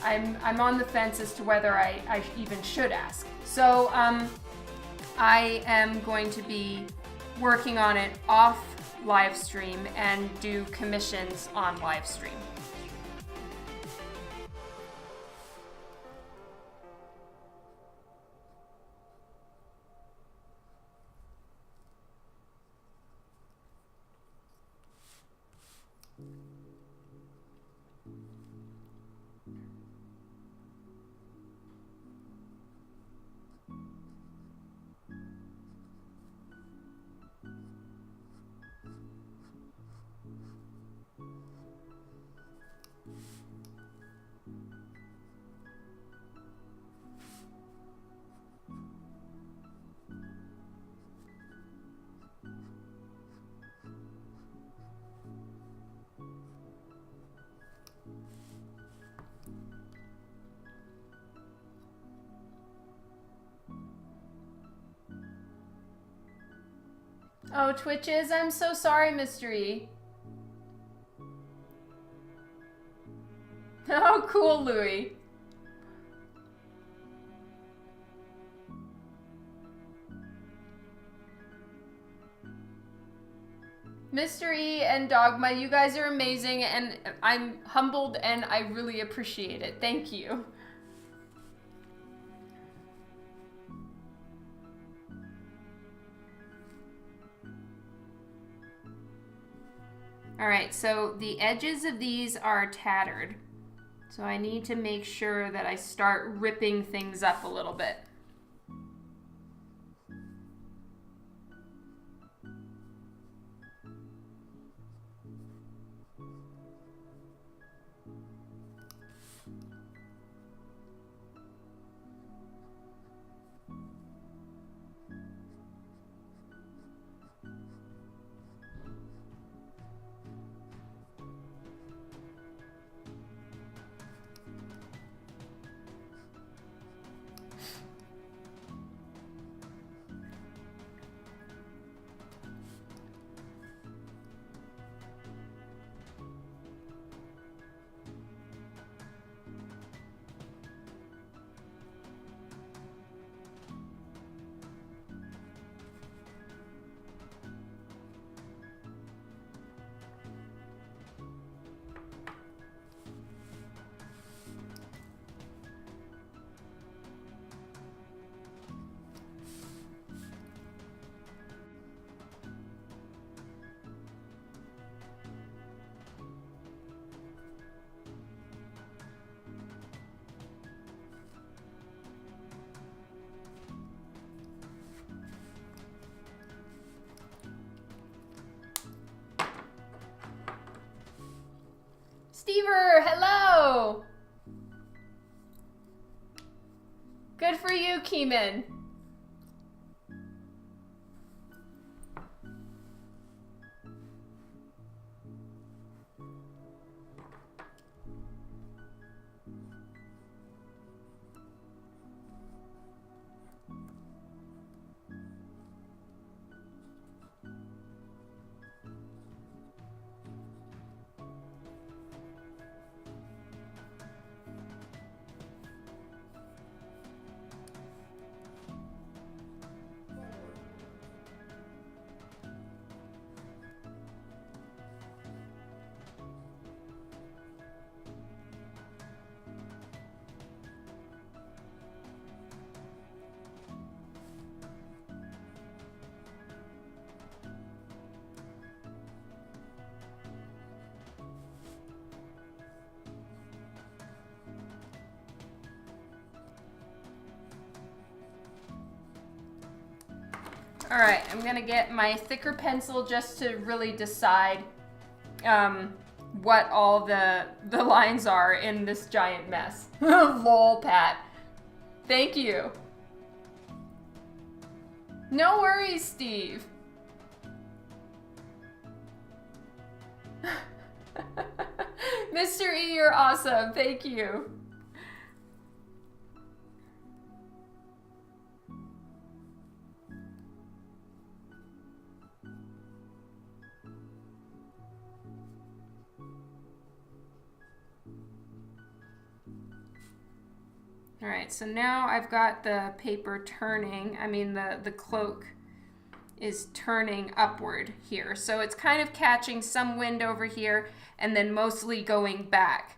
I'm on the fence as to whether I even should ask. So I am going to be working on it off live stream and do commissions on live stream. Oh, Twitches, I'm so sorry, Mystery. Oh, cool, Louie. Mystery and Dogma, you guys are amazing, and I'm humbled and I really appreciate it. Thank you. All right, so the edges of these are tattered. So I need to make sure that I start ripping things up a little bit. Stever, hello! Good for you, Keeman. All right, I'm gonna get my thicker pencil just to really decide what all the lines are in this giant mess. Lol, Pat. Thank you. No worries, Steve. Mr. E, you're awesome. Thank you. All right, so now I've got the paper turning, the cloak is turning upward here. So it's kind of catching some wind over here and then mostly going back.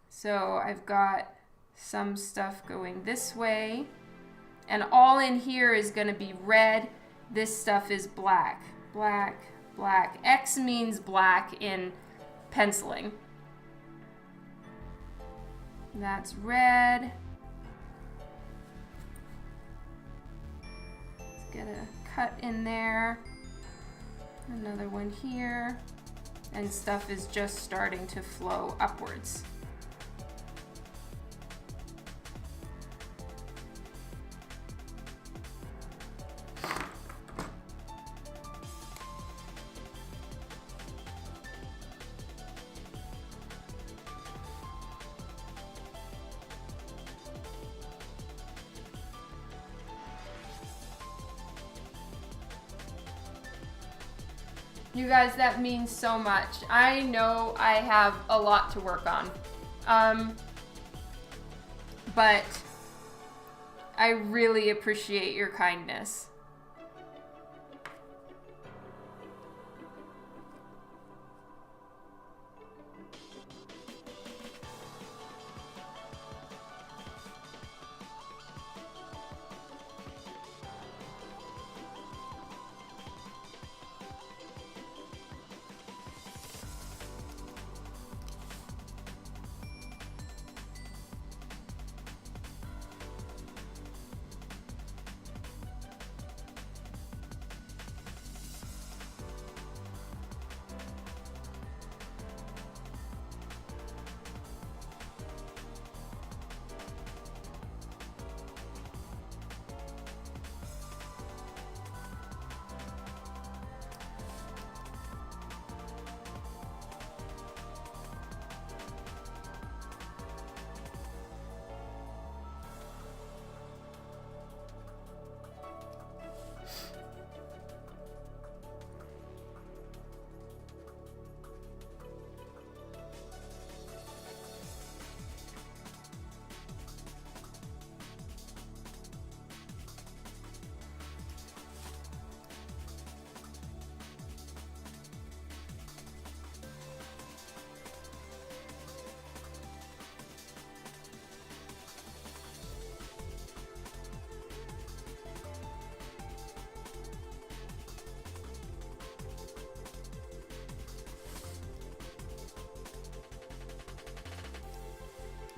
So I've got some stuff going this way, and all in here is going to be red. This stuff is black. Black, black. X means black in penciling. That's red. Let's get a cut in there. Another one here. And stuff is just starting to flow upwards. You guys, that means so much. I know I have a lot to work on. But I really appreciate your kindness.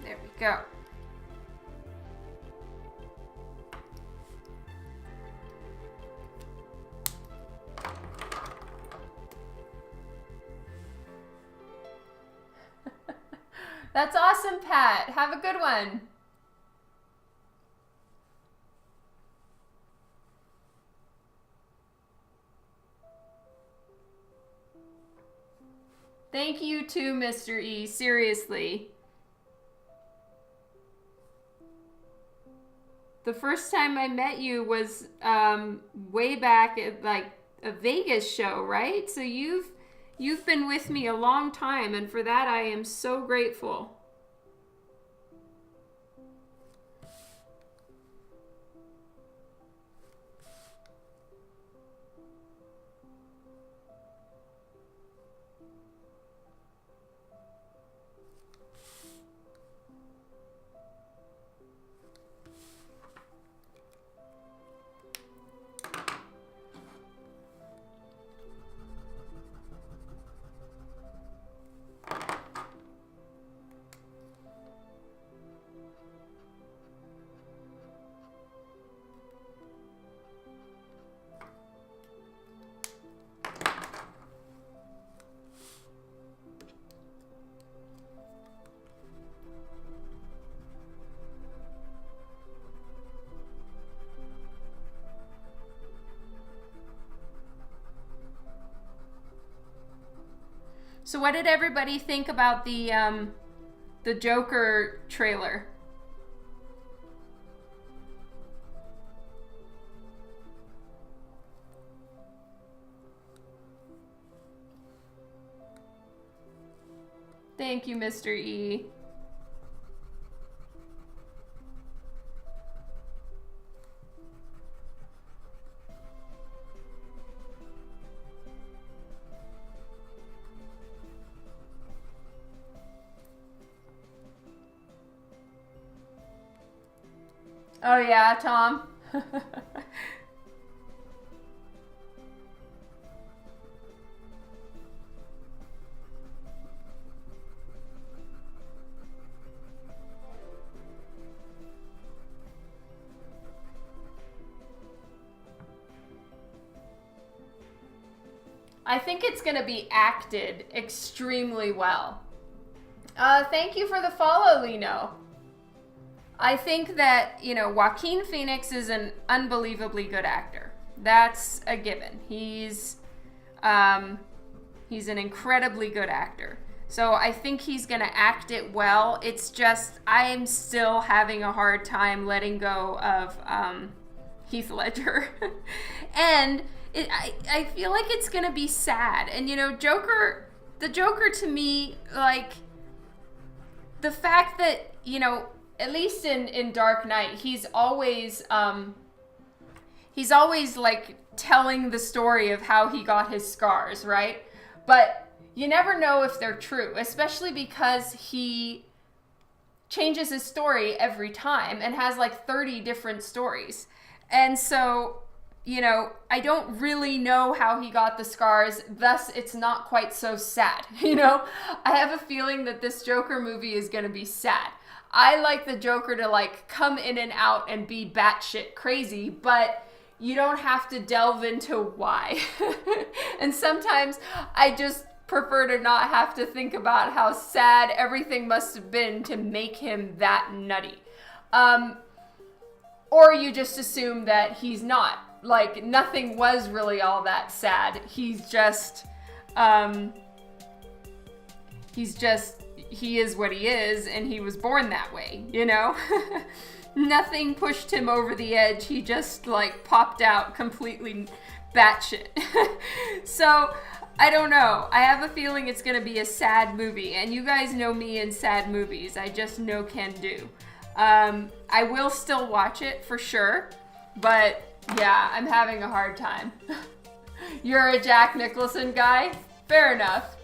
There we go. That's awesome, Pat. Have a good one. Thank you too, Mr. E. Seriously. The first time I met you was way back at like a Vegas show, right? So you've been with me a long time, and for that I am so grateful. So what did everybody think about the Joker trailer? Thank you, Mr. E. Oh yeah, Tom. I think it's going to be acted extremely well. Thank you for the follow, Lino. I think that, Joaquin Phoenix is an unbelievably good actor. That's a given. He's an incredibly good actor. So I think he's going to act it well. It's just, I'm still having a hard time letting go of Heath Ledger. And I feel like it's going to be sad. And, the Joker to me, like, the fact that, at least in Dark Knight, he's always like telling the story of how he got his scars, right? But you never know if they're true, especially because he changes his story every time and has like 30 different stories. And so, I don't really know how he got the scars, thus it's not quite so sad, I have a feeling that this Joker movie is going to be sad. I like the Joker to like come in and out and be batshit crazy, but you don't have to delve into why. And sometimes I just prefer to not have to think about how sad everything must have been to make him that nutty. Or you just assume that he's not. Like, nothing was really all that sad. He is what he is, and he was born that way, Nothing pushed him over the edge. He just, like, popped out completely batshit. So, I don't know. I have a feeling it's gonna be a sad movie, and you guys know me in sad movies. I just know can do. I will still watch it for sure, but yeah, I'm having a hard time. You're a Jack Nicholson guy? Fair enough.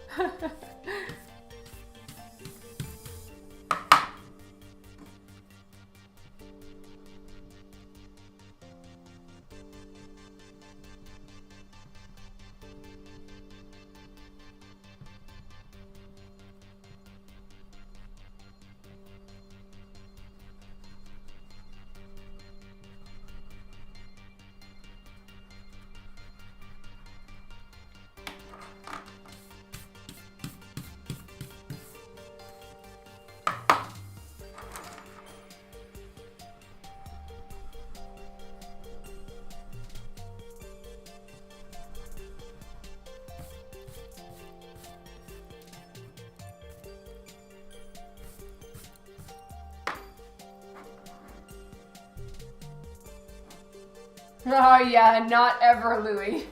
Oh yeah, not ever, Louis.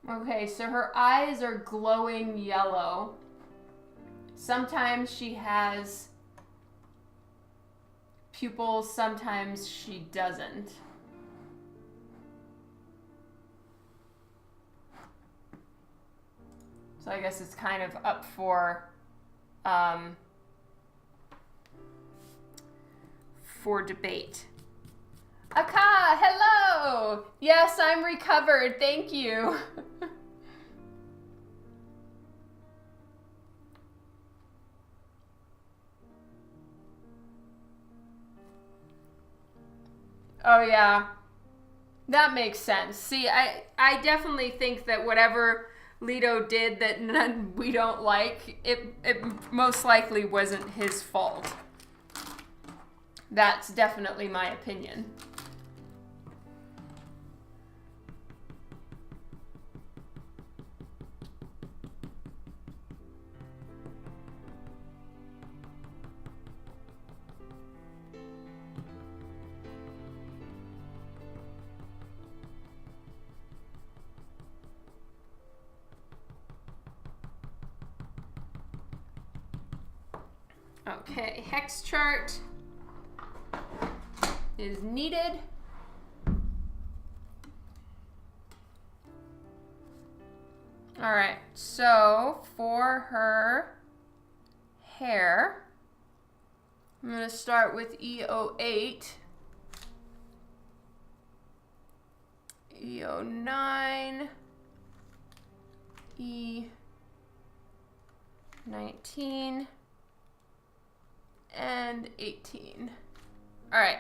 Okay, so her eyes are glowing yellow. Sometimes she has pupils, sometimes she doesn't. So I guess it's kind of up for debate. Aka, hello! Yes, I'm recovered, thank you. Oh yeah, that makes sense. See, I definitely think that whatever Leto did that we don't like, it most likely wasn't his fault. That's definitely my opinion. Okay, hex chart is needed. All right, so for her hair, I'm going to start with E08, E09, E19, and 18. All right,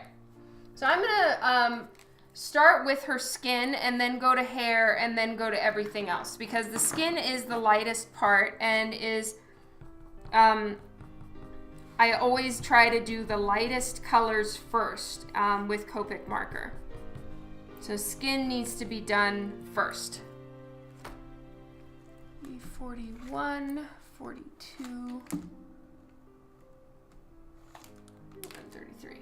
so I'm going to start with her skin and then go to hair and then go to everything else, because the skin is the lightest part and is, I always try to do the lightest colors first with Copic marker. So skin needs to be done first. 41, 42, 133.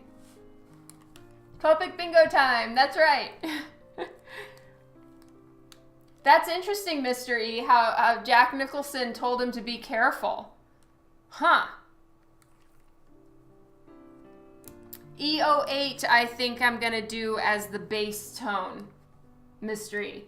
Copic bingo time, that's right. That's interesting, Mr. E, how Jack Nicholson told him to be careful. Huh. E08, I think I'm gonna do as the base tone, Mr. E.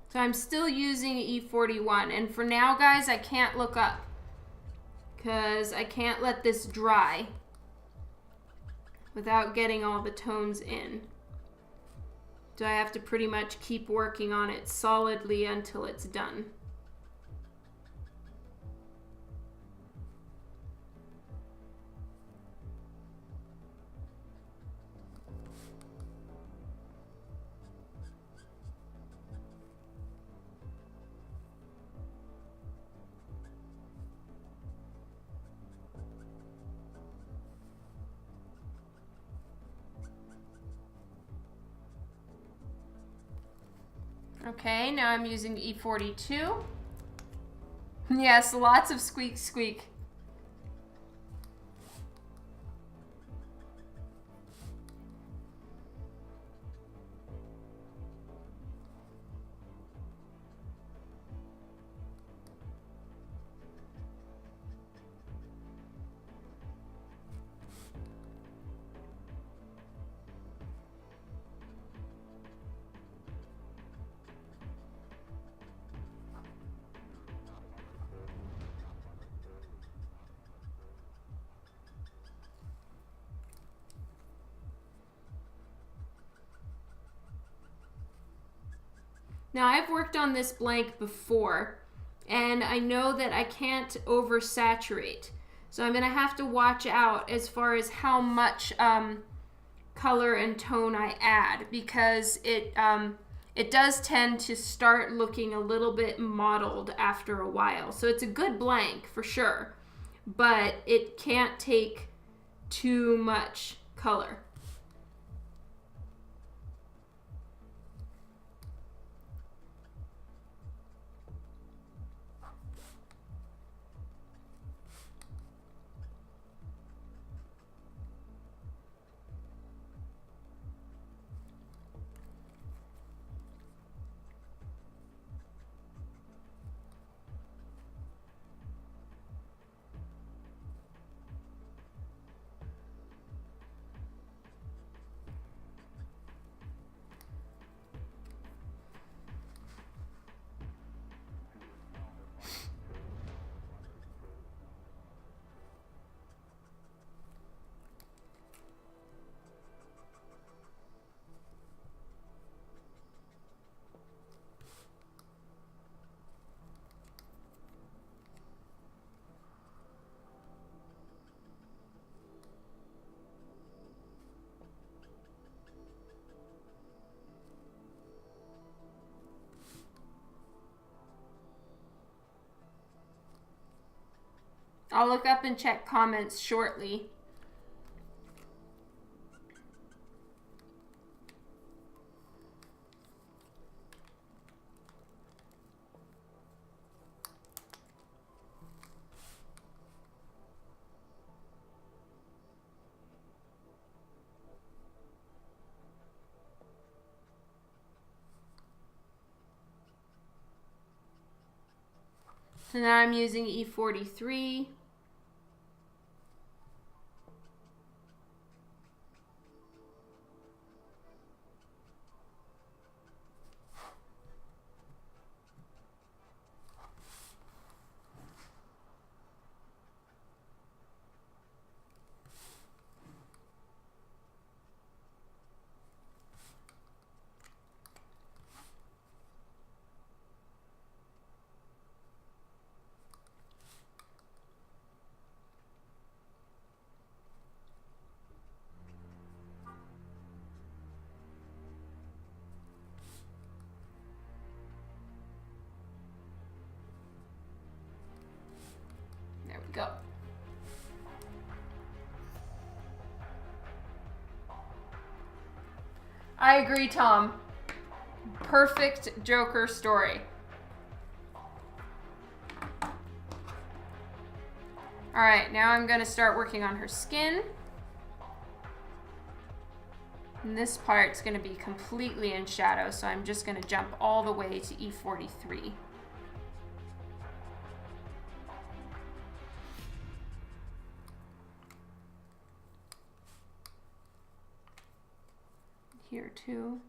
So I'm still using E41, and for now, guys, I can't look up because I can't let this dry without getting all the tones in. So I have to pretty much keep working on it solidly until it's done. Okay, now I'm using E42. Yes, lots of squeak squeak. Now I've worked on this blank before, and I know that I can't oversaturate. So I'm gonna have to watch out as far as how much color and tone I add, because it does tend to start looking a little bit mottled after a while. So it's a good blank for sure, but it can't take too much color. I'll look up and check comments shortly. So now I'm using E43. There we go. I agree, Tom. Perfect Joker story. All right, now I'm gonna start working on her skin. And this part's gonna be completely in shadow, so I'm just gonna jump all the way to E43. Here too.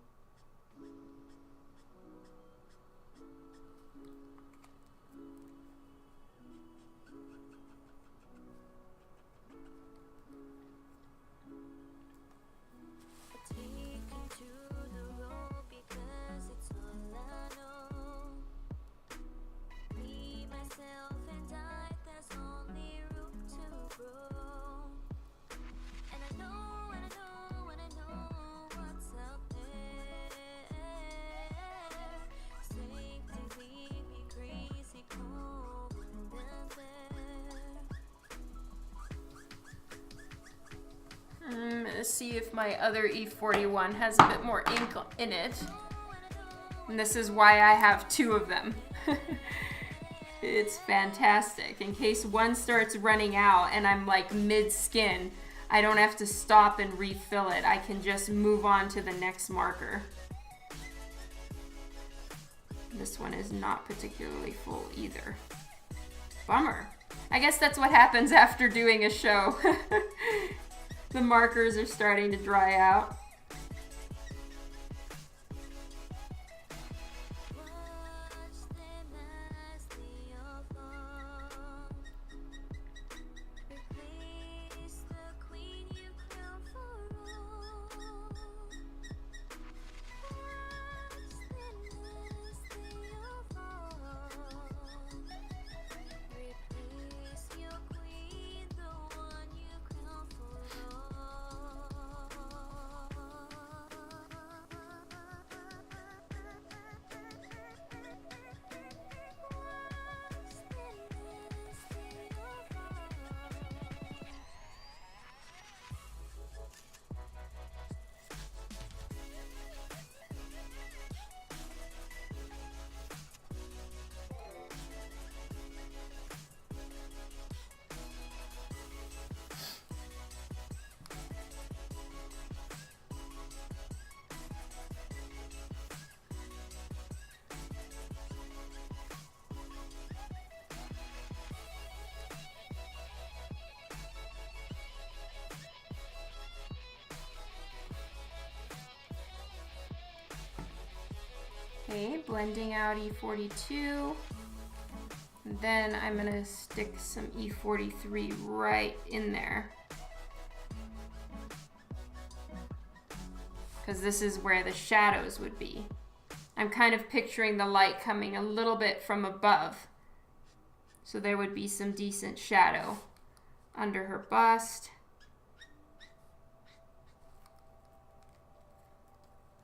Let's see if my other E41 has a bit more ink in it. And this is why I have two of them. It's fantastic. In case one starts running out and I'm like mid-skin, I don't have to stop and refill it. I can just move on to the next marker. This one is not particularly full either. Bummer. I guess that's what happens after doing a show. The markers are starting to dry out. Okay, blending out E42. And then I'm gonna stick some E43 right in there, because this is where the shadows would be. I'm kind of picturing the light coming a little bit from above, so there would be some decent shadow under her bust.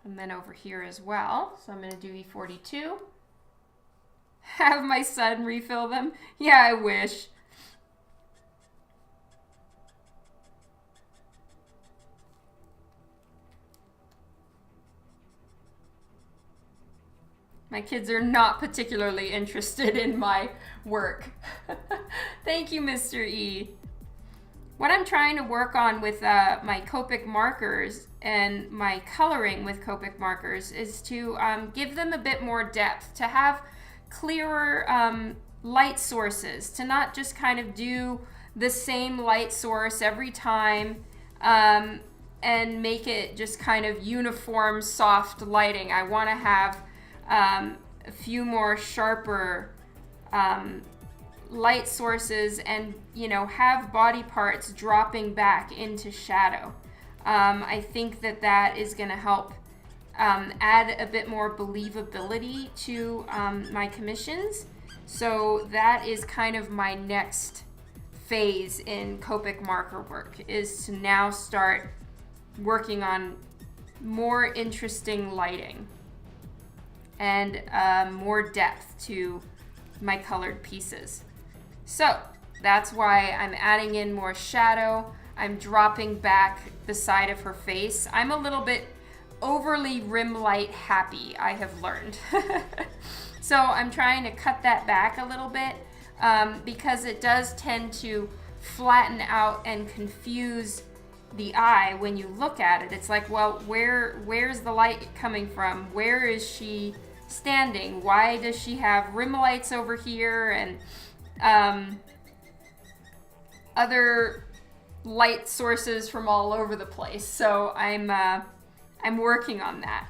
And then over here as well. So I'm going to do E42. Have my son refill them? Yeah, I wish. My kids are not particularly interested in my work. Thank you, Mr. E. What I'm trying to work on with my Copic markers and my coloring with Copic markers is to give them a bit more depth, to have clearer light sources, to not just kind of do the same light source every time and make it just kind of uniform, soft lighting. I want to have a few more sharper light sources and, you know, have body parts dropping back into shadow. I think that that is going to help add a bit more believability to my commissions. So that is kind of my next phase in Copic marker work, is to now start working on more interesting lighting and more depth to my colored pieces. So that's why I'm adding in more shadow. I'm dropping back the side of her face. I'm a little bit overly rim light happy, I have learned. So I'm trying to cut that back a little bit because it does tend to flatten out and confuse the eye when you look at it. It's like, well, where's the light coming from? Where is she standing? Why does she have rim lights over here and other light sources from all over the place? So I'm working on that.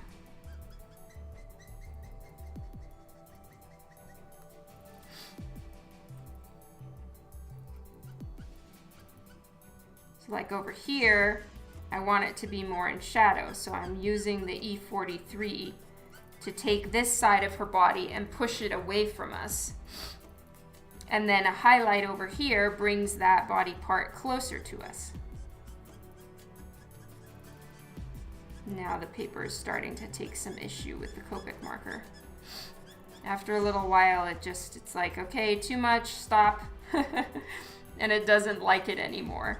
So like over here, I want it to be more in shadow, so I'm using the E43 to take this side of her body and push it away from us. And then a highlight over here brings that body part closer to us. Now the paper is starting to take some issue with the Copic marker. After a little while, it's like, okay, too much, stop. And it doesn't like it anymore.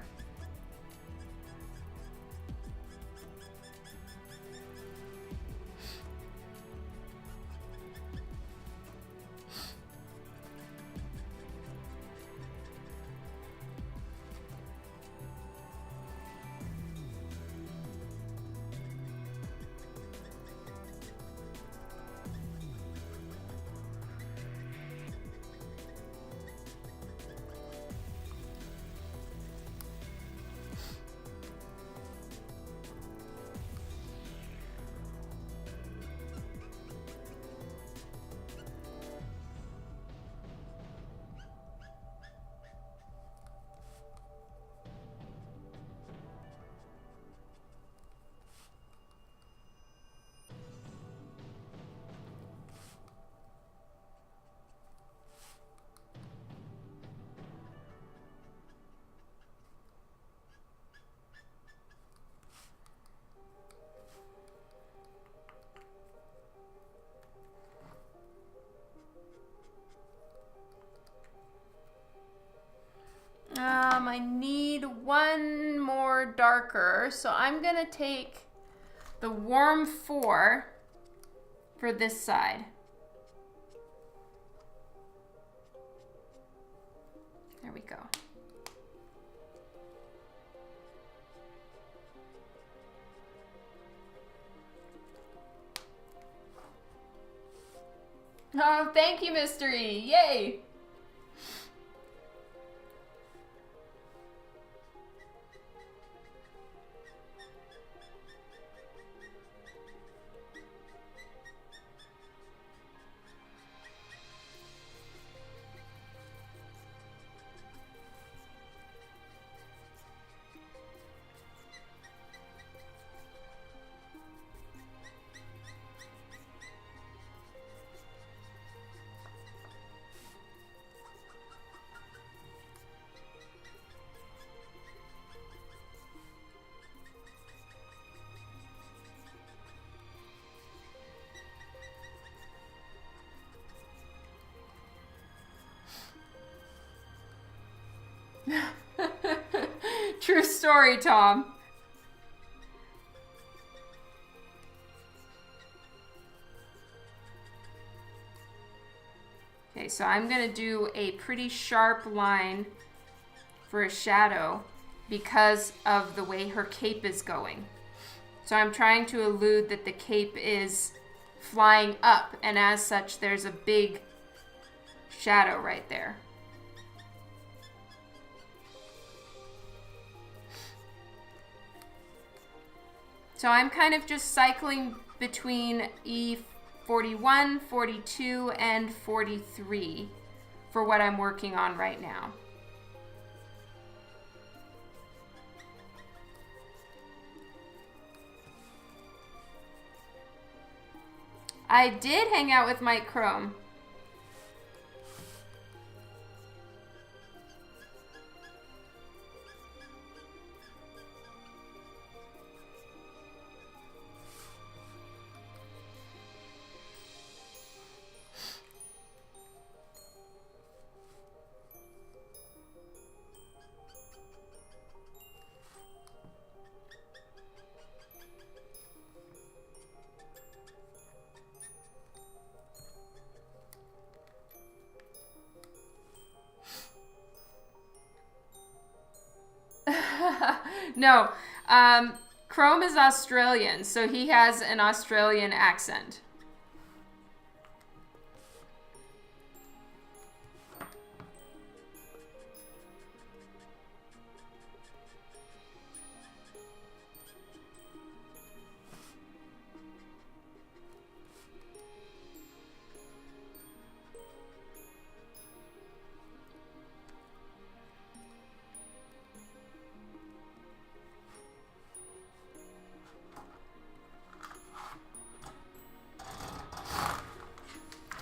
I need one more darker, so I'm gonna take the warm 4 for this side. There we go. Oh, thank you, Mr. E. Yay! True story, Tom. so I'm gonna do a pretty sharp line for a shadow because of the way her cape is going. So I'm trying to allude that the cape is flying up, and as such, there's a big shadow right there. So I'm kind of just cycling between E41, 42, and 43 for what I'm working on right now. I did hang out with Mike Chrome. No, Chrome is Australian, so he has an Australian accent.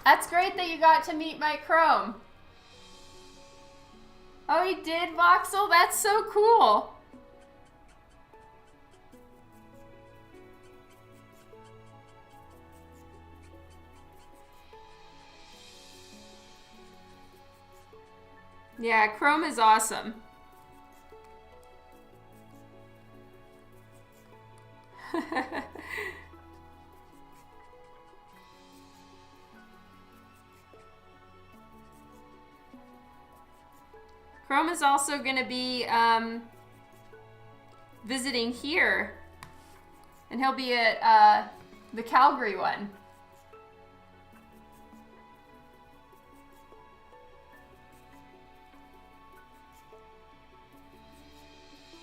That's great that you got to meet Mike Chrome. Oh, he did, Voxel? That's so cool. Yeah, Chrome is awesome. Chrome is also going to be visiting here, and he'll be at the Calgary one.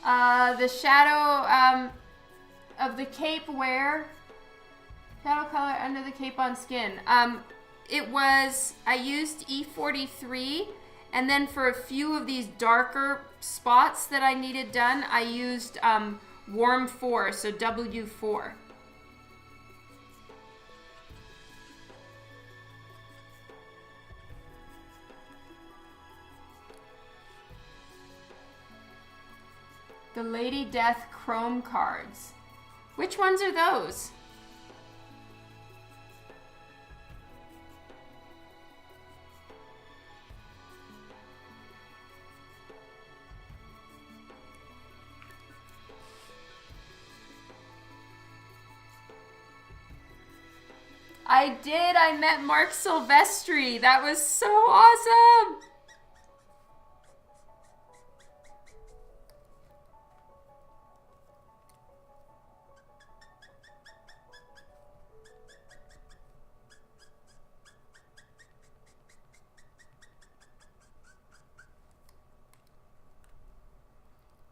The shadow of the cape where? Shadow color under the cape on skin. I used E43, and then for a few of these darker spots that I needed done, I used Warm 4, so W4. The Lady Death Chrome cards. Which ones are those? I did. I met Mark Silvestri. That was so awesome.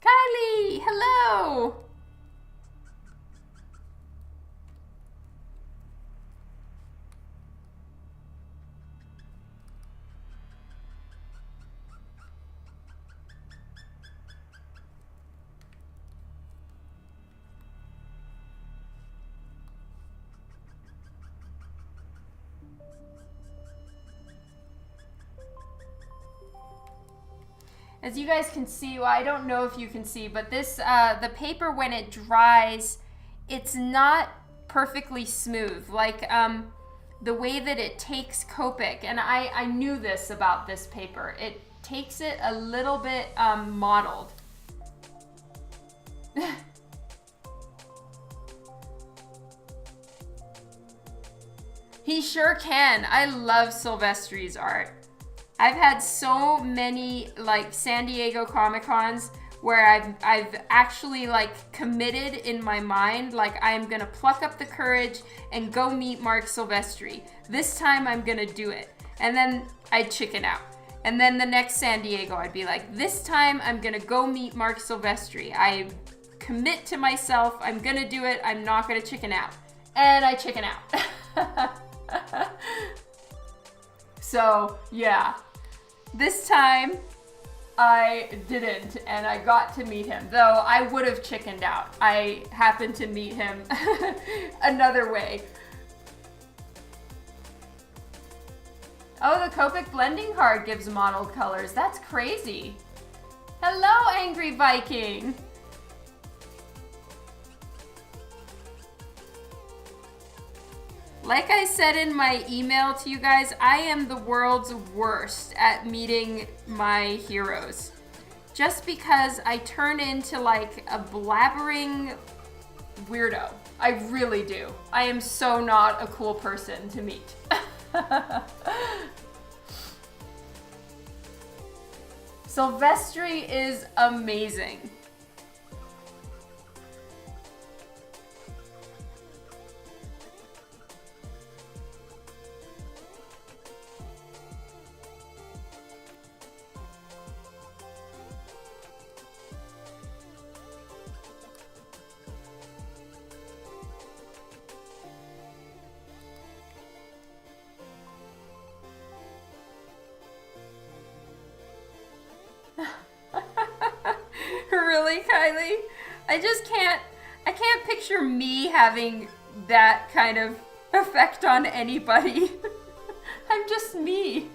Kylie, hello. As you guys can see, well, I don't know if you can see, but this, the paper, when it dries, it's not perfectly smooth. Like the way that it takes Copic, and I knew this about this paper, it takes it a little bit mottled. He sure can. I love Silvestri's art. I've had so many like San Diego Comic Cons where I've actually like committed in my mind, like I'm gonna pluck up the courage and go meet Mark Silvestri. This time I'm gonna do it. And then I'd chicken out. And then the next San Diego, I'd be like, this time I'm gonna go meet Mark Silvestri. I commit to myself, I'm gonna do it, I'm not gonna chicken out. And I chicken out. So yeah, this time I didn't, and I got to meet him, though I would have chickened out. I happened to meet him another way. Oh, the Copic blending card gives modeled colors. That's crazy. Hello, Angry Viking. Like I said in my email to you guys, I am the world's worst at meeting my heroes. Just because I turn into like a blabbering weirdo. I really do. I am so not a cool person to meet. Silvestri is amazing. Really, Kylie? I can't picture me having that kind of effect on anybody. I'm just me.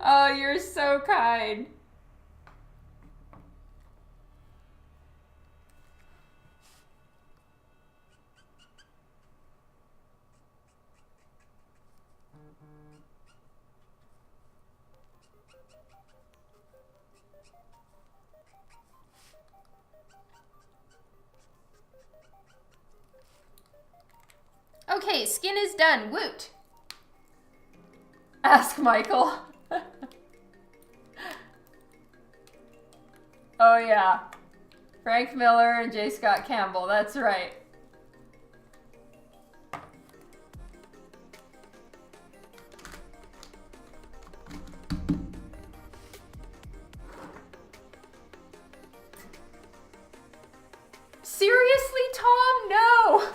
Oh, you're so kind. Okay, skin is done. Woot. Ask Michael. Oh yeah. Frank Miller and J. Scott Campbell. That's right. Seriously, Tom? No.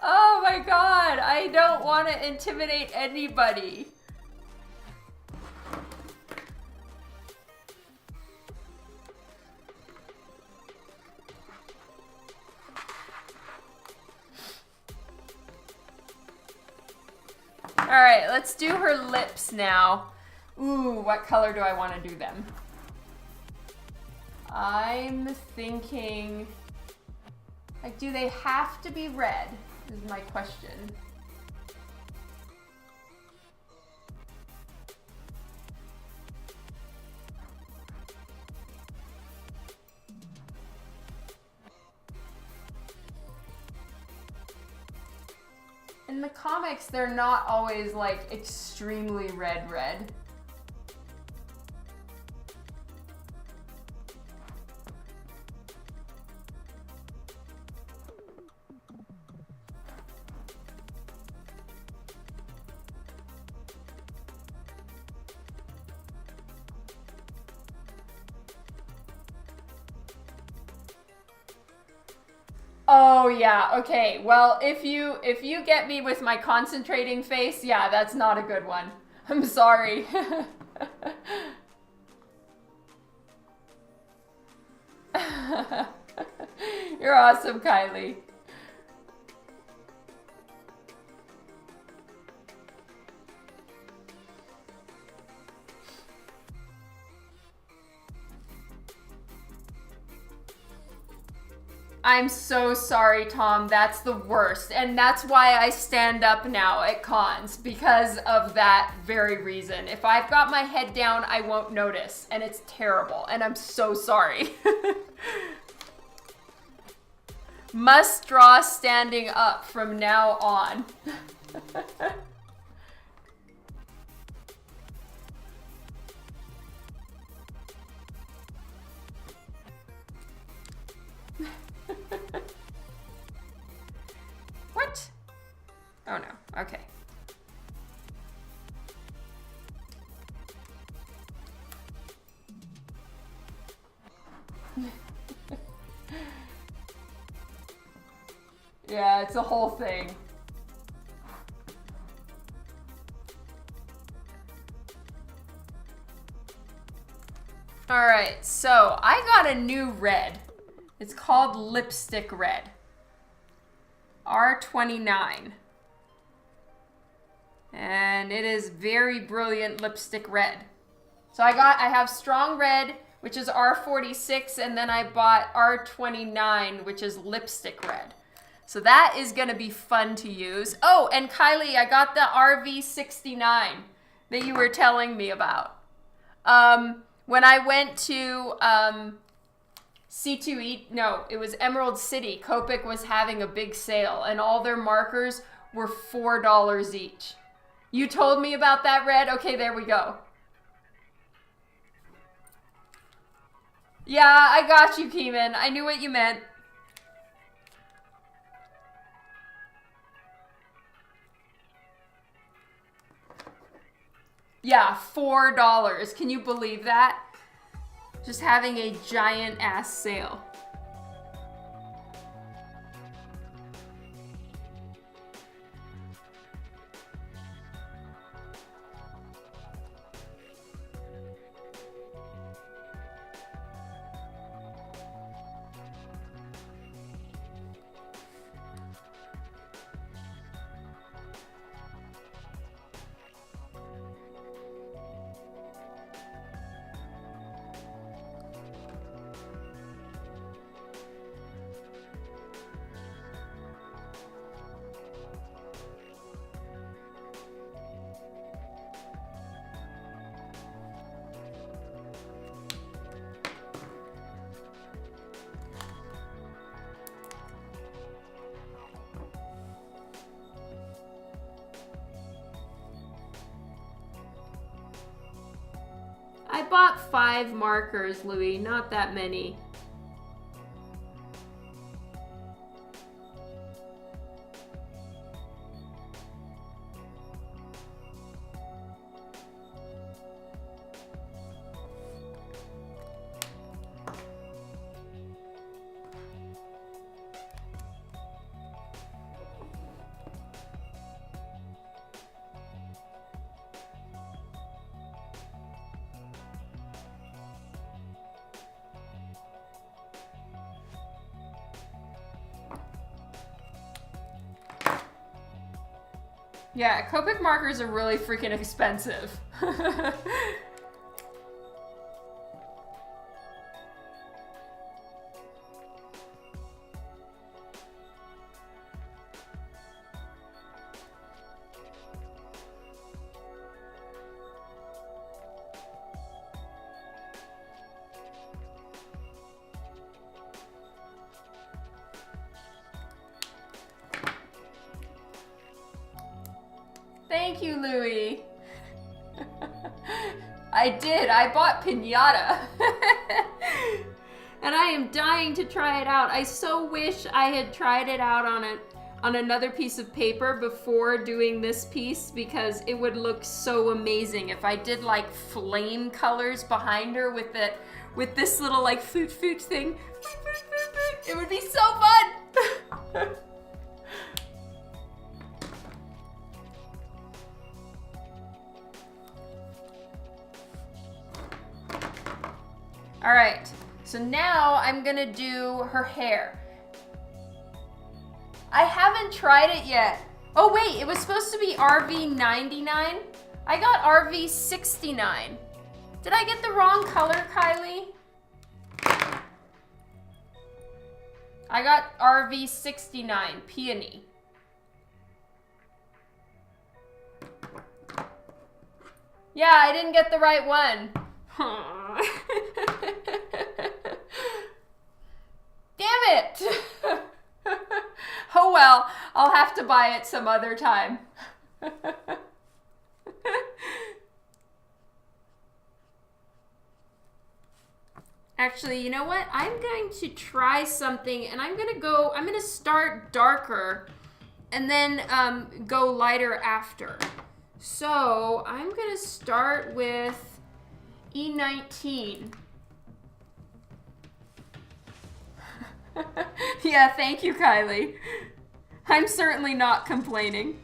Oh my god, I don't want to intimidate anybody. Alright, let's do her lips now. Ooh, what color do I want to do them? I'm thinking, like, do they have to be red? Is my question. In the comics, they're not always like extremely red. Oh yeah, okay. Well, if you get me with my concentrating face, yeah, that's not a good one. I'm sorry. You're awesome, Kylie. I'm so sorry, Tom. That's the worst. And that's why I stand up now at cons, because of that very reason. If I've got my head down, I won't notice. And it's terrible. And I'm so sorry. Must draw standing up from now on. What? Oh no, okay. Yeah, it's a whole thing. All right, so I got a new red. It's called Lipstick Red. R29. And it is very brilliant lipstick red. So I have strong red, which is R46, and then I bought R29, which is lipstick red. So that is gonna be fun to use. Oh, and Kylie, I got the RV69 that you were telling me about. When I went to C2E, no, it was Emerald City, Copic was having a big sale and all their markers were $4 each. You told me about that, Red? Okay, there we go. Yeah, I got you, Keeman. I knew what you meant. Yeah, $4. Can you believe that? Just having a giant ass sale. I bought 5 markers, Louis, not that many. Yeah, Copic markers are really freaking expensive. Thank you, Louie. I did. I bought Pinata. And I am dying to try it out. I so wish I had tried it out on another piece of paper before doing this piece, because it would look so amazing if I did like flame colors behind her with this little like foot thing. It would be so fun. All right, so now I'm gonna do her hair. I haven't tried it yet. Oh wait, it was supposed to be RV99. I got RV69. Did I get the wrong color, Kylie? I got RV69, Peony. Yeah, I didn't get the right one. Damn it! buy it some other time. Actually, you know what? I'm going to try something, and I'm gonna start darker and then go lighter after. So I'm gonna start with E19. Yeah, thank you, Kylie. I'm certainly not complaining.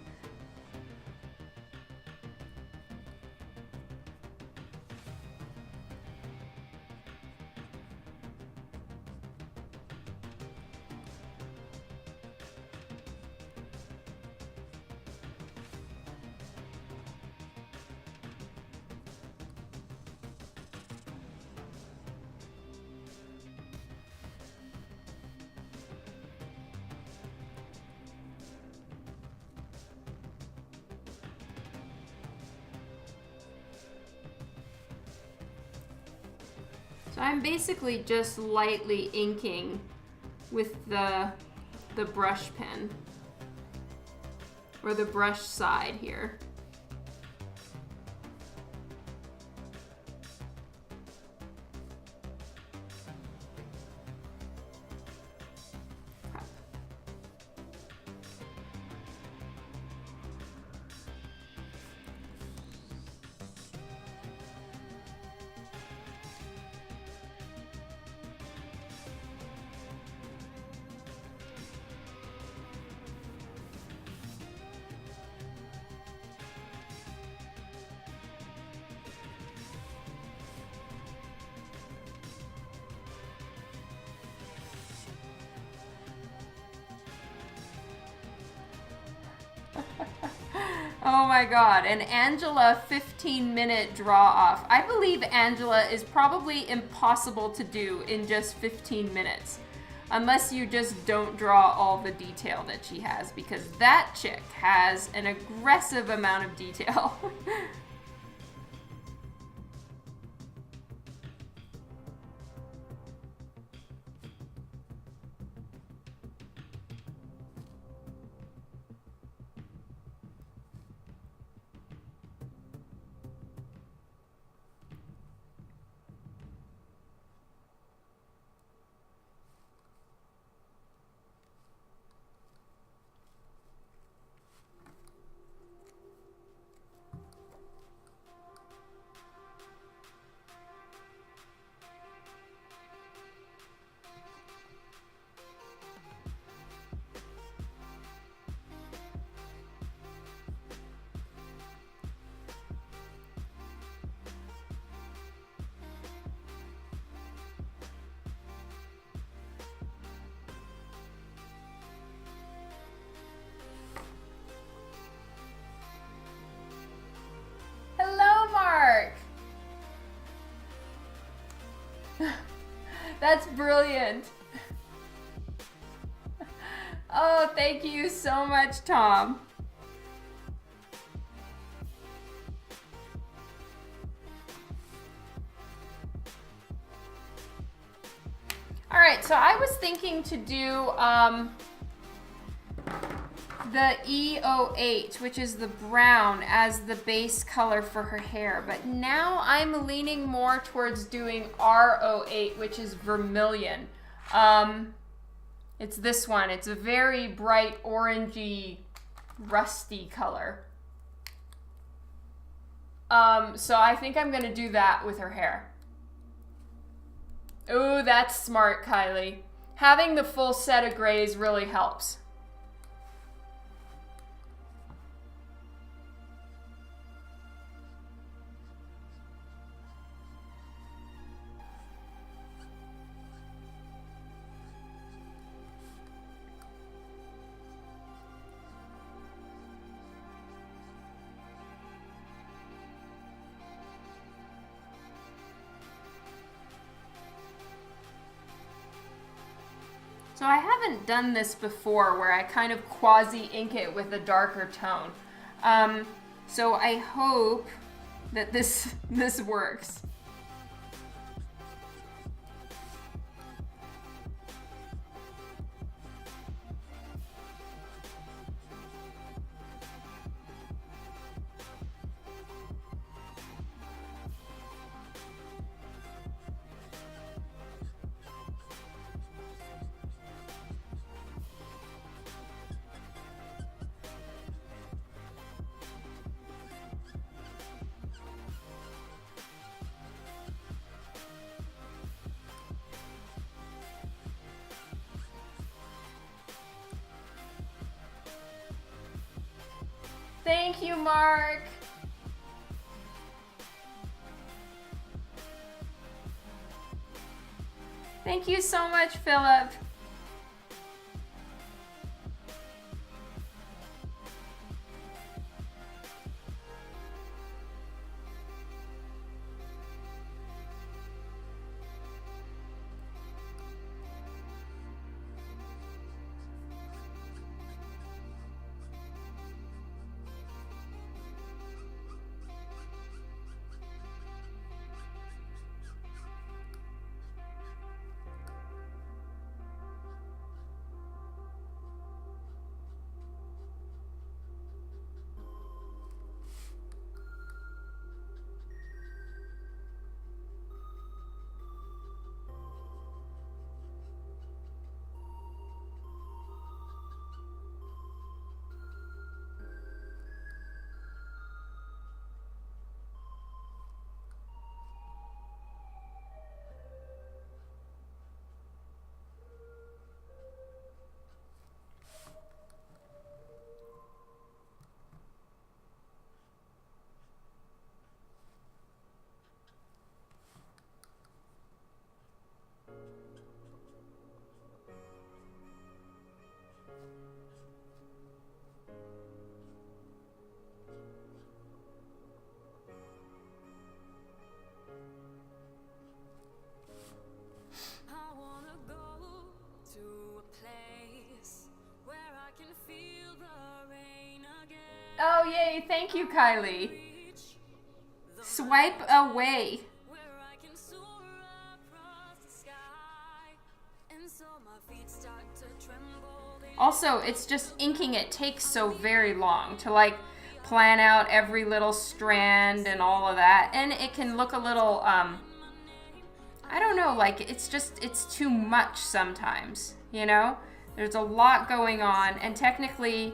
So I'm basically just lightly inking with the brush pen, or the brush side here. Oh my god, an Angela 15-minute draw off. I believe Angela is probably impossible to do in just 15 minutes. Unless you just don't draw all the detail that she has, because that chick has an aggressive amount of detail. That's brilliant. Oh, thank you so much, Tom. All right, so I was thinking to do the E08, which is the brown, as the base color for her hair. But now I'm leaning more towards doing R08, which is vermilion. It's this one. It's a very bright orangey, rusty color. So I think I'm gonna do that with her hair. Ooh, that's smart, Kylie. Having the full set of grays really helps. So I haven't done this before where I kind of quasi-ink it with a darker tone. So I hope that this works. Thank you, Mark. Thank you so much, Philip. Oh, yay. Thank you, Kylie. Swipe away. Also, it's just inking it takes so very long to like plan out every little strand and all of that. And it can look a little, I don't know, like it's too much sometimes, you know? There's a lot going on, and technically,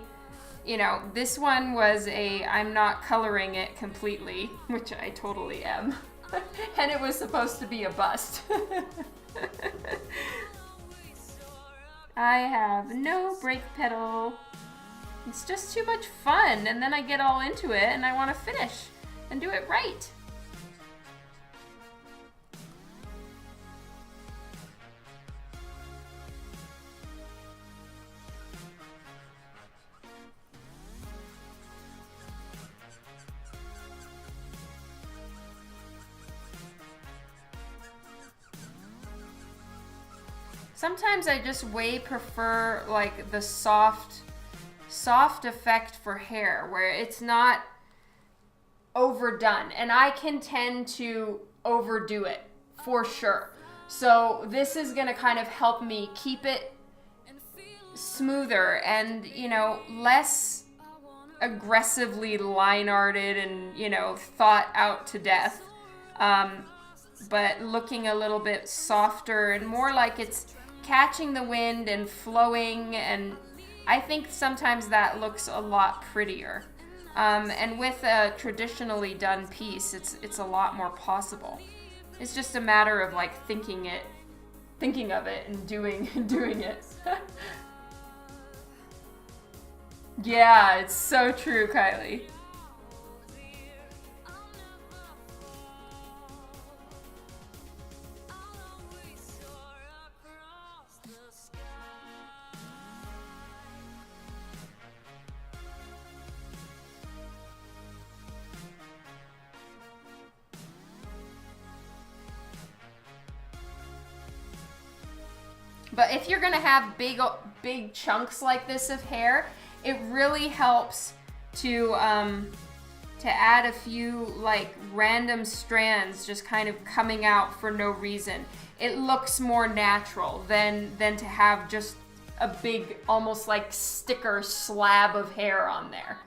you know, this one was I'm not coloring it completely, which I totally am. And it was supposed to be a bust. I have no brake pedal. It's just too much fun, and then I get all into it and I want to finish and do it right. Sometimes I just way prefer like the soft effect for hair where it's not overdone, and I can tend to overdo it for sure. So this is gonna kind of help me keep it smoother and, you know, less aggressively line arted and, you know, thought out to death, but looking a little bit softer and more like it's catching the wind and flowing, and I think sometimes that looks a lot prettier. And with a traditionally done piece, it's a lot more possible. It's just a matter of like thinking of it and doing it. Yeah, it's so true, Kylie. But if you're gonna have big chunks like this of hair, it really helps to add a few like random strands just kind of coming out for no reason. It looks more natural than to have just a big, almost like sticker slab of hair on there.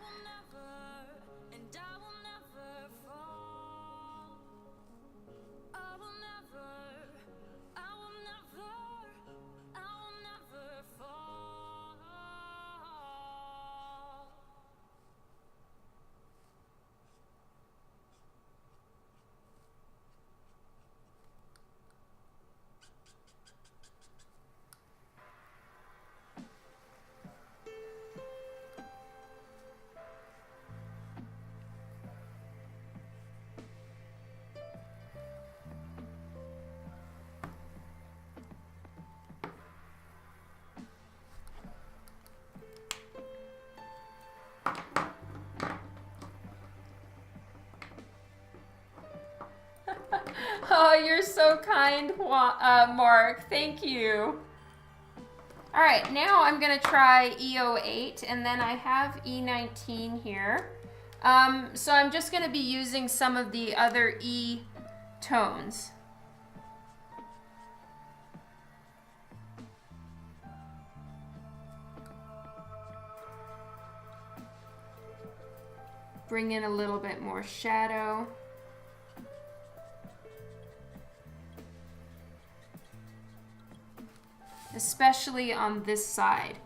Oh, you're so kind, Mark. Thank you. All right, now I'm gonna try E08, and then I have E19 here. So I'm just gonna be using some of the other E tones. Bring in a little bit more shadow. Especially on this side.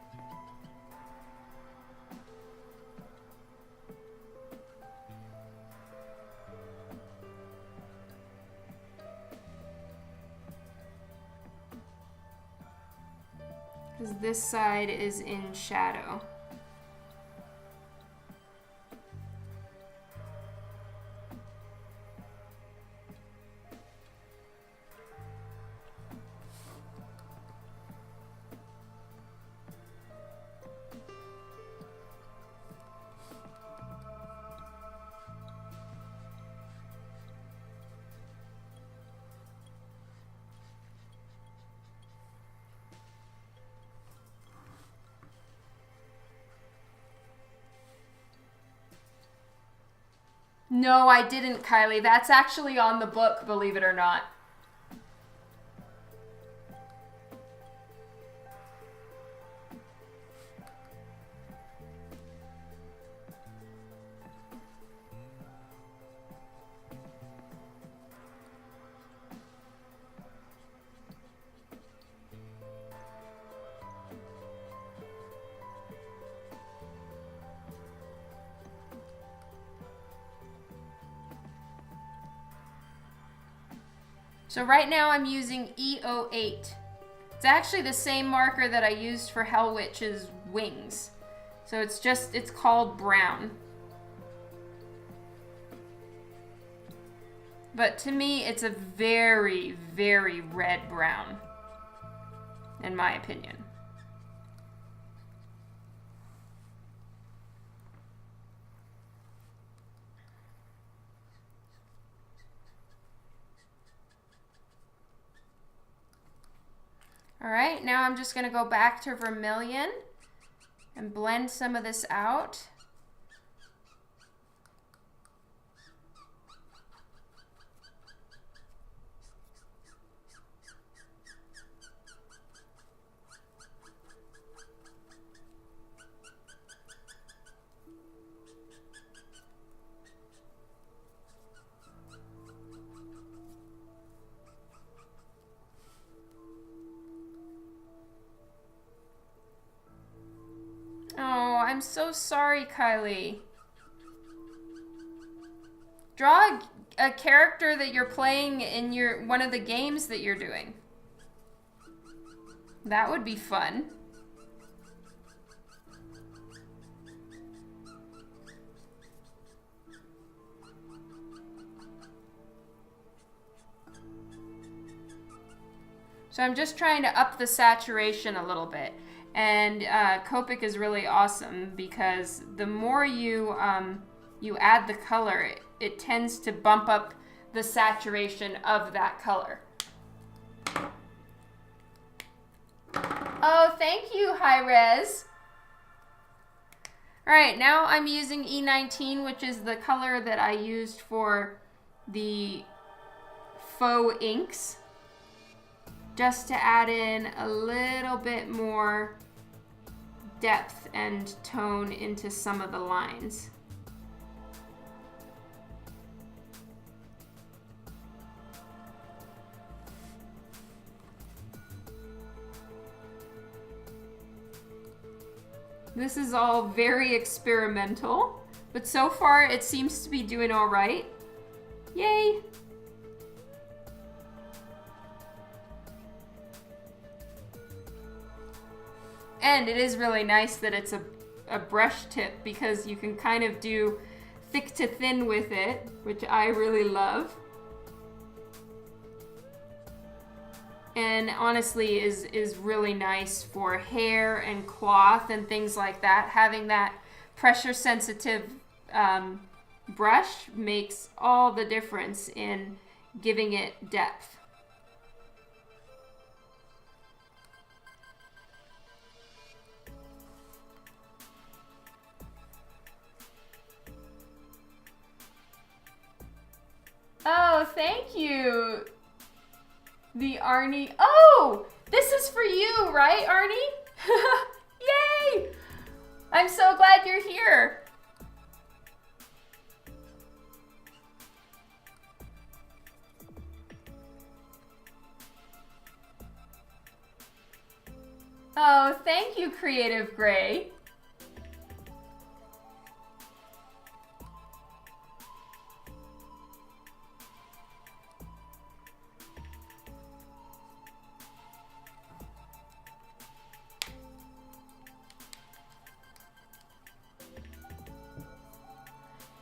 Because this side is in shadow. No, I didn't, Kylie. That's actually on the book, believe it or not. So right now I'm using E08. It's actually the same marker that I used for Hell Witch's wings. So it's called brown. But to me, it's a very, very red brown, in my opinion. All right, now I'm just gonna go back to vermilion and blend some of this out. Oh, I'm so sorry, Kylie. Draw a character that you're playing in one of the games that you're doing. That would be fun. So I'm just trying to up the saturation a little bit. And Copic is really awesome because the more you add the color, it tends to bump up the saturation of that color. Oh, thank you, High Res. All right, now I'm using E19, which is the color that I used for the faux inks, just to add in a little bit more depth and tone into some of the lines. This is all very experimental, but so far it seems to be doing all right. Yay! And it is really nice that it's a brush tip because you can kind of do thick to thin with it, which I really love. And honestly is really nice for hair and cloth and things like that. Having that pressure sensitive brush makes all the difference in giving it depth. Oh, thank you. The Arnie. Oh, this is for you, right, Arnie? Yay! I'm so glad you're here. Oh, thank you, Creative Gray.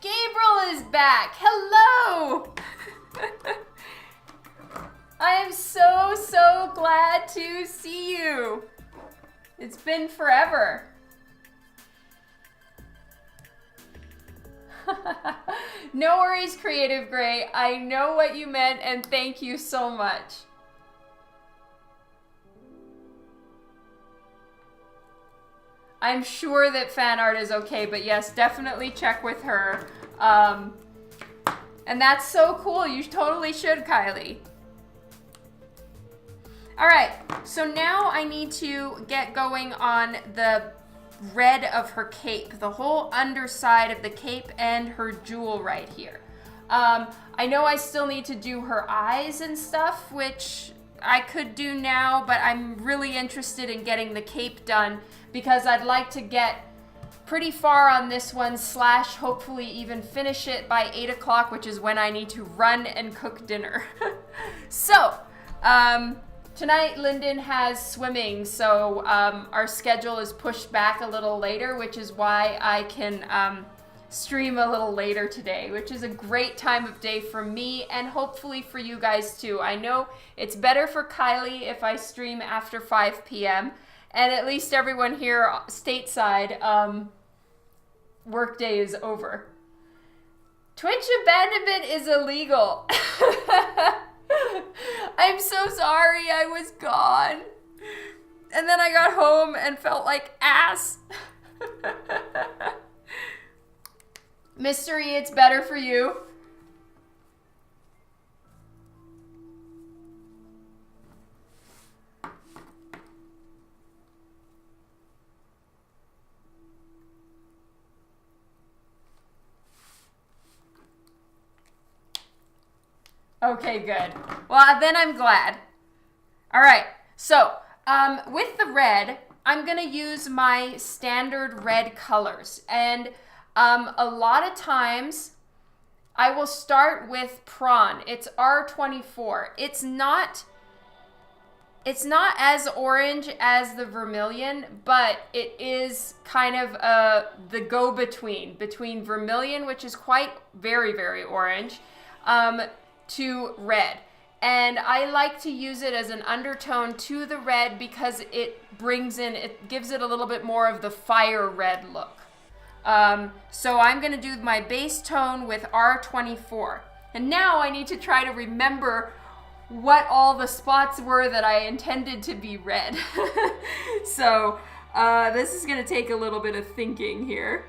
Gabriel is back. Hello. I am so glad to see you. It's been forever. No worries, Creative Gray. I know what you meant, and thank you so much. I'm sure that fan art is okay, but yes, definitely check with her. And that's so cool. You totally should, Kylie. All right, so now I need to get going on the red of her cape, the whole underside of the cape and her jewel right here. I know I still need to do her eyes and stuff, which I could do now, but I'm really interested in getting the cape done because I'd like to get pretty far on this one, slash hopefully even finish it by 8 o'clock, which is when I need to run and cook dinner. So, tonight Lyndon has swimming, so our schedule is pushed back a little later, which is why I can stream a little later today, which is a great time of day for me and hopefully for you guys too. I know it's better for Kylie if I stream after 5 p.m. and at least everyone here stateside, workday is over. Twitch abandonment is illegal. I'm so sorry I was gone. And then I got home and felt like ass. Mystery, it's better for you. Okay, good. Well, then I'm glad. All right, so with the red, I'm gonna use my standard red colors. And a lot of times I will start with prawn. It's R24. It's not as orange as the vermilion, but it is kind of the go-between vermilion, which is quite very orange, to red. And I like to use it as an undertone to the red because it gives it a little bit more of the fire red look. So I'm gonna do my base tone with R24. And now I need to try to remember what all the spots were that I intended to be red. So this is gonna take a little bit of thinking here.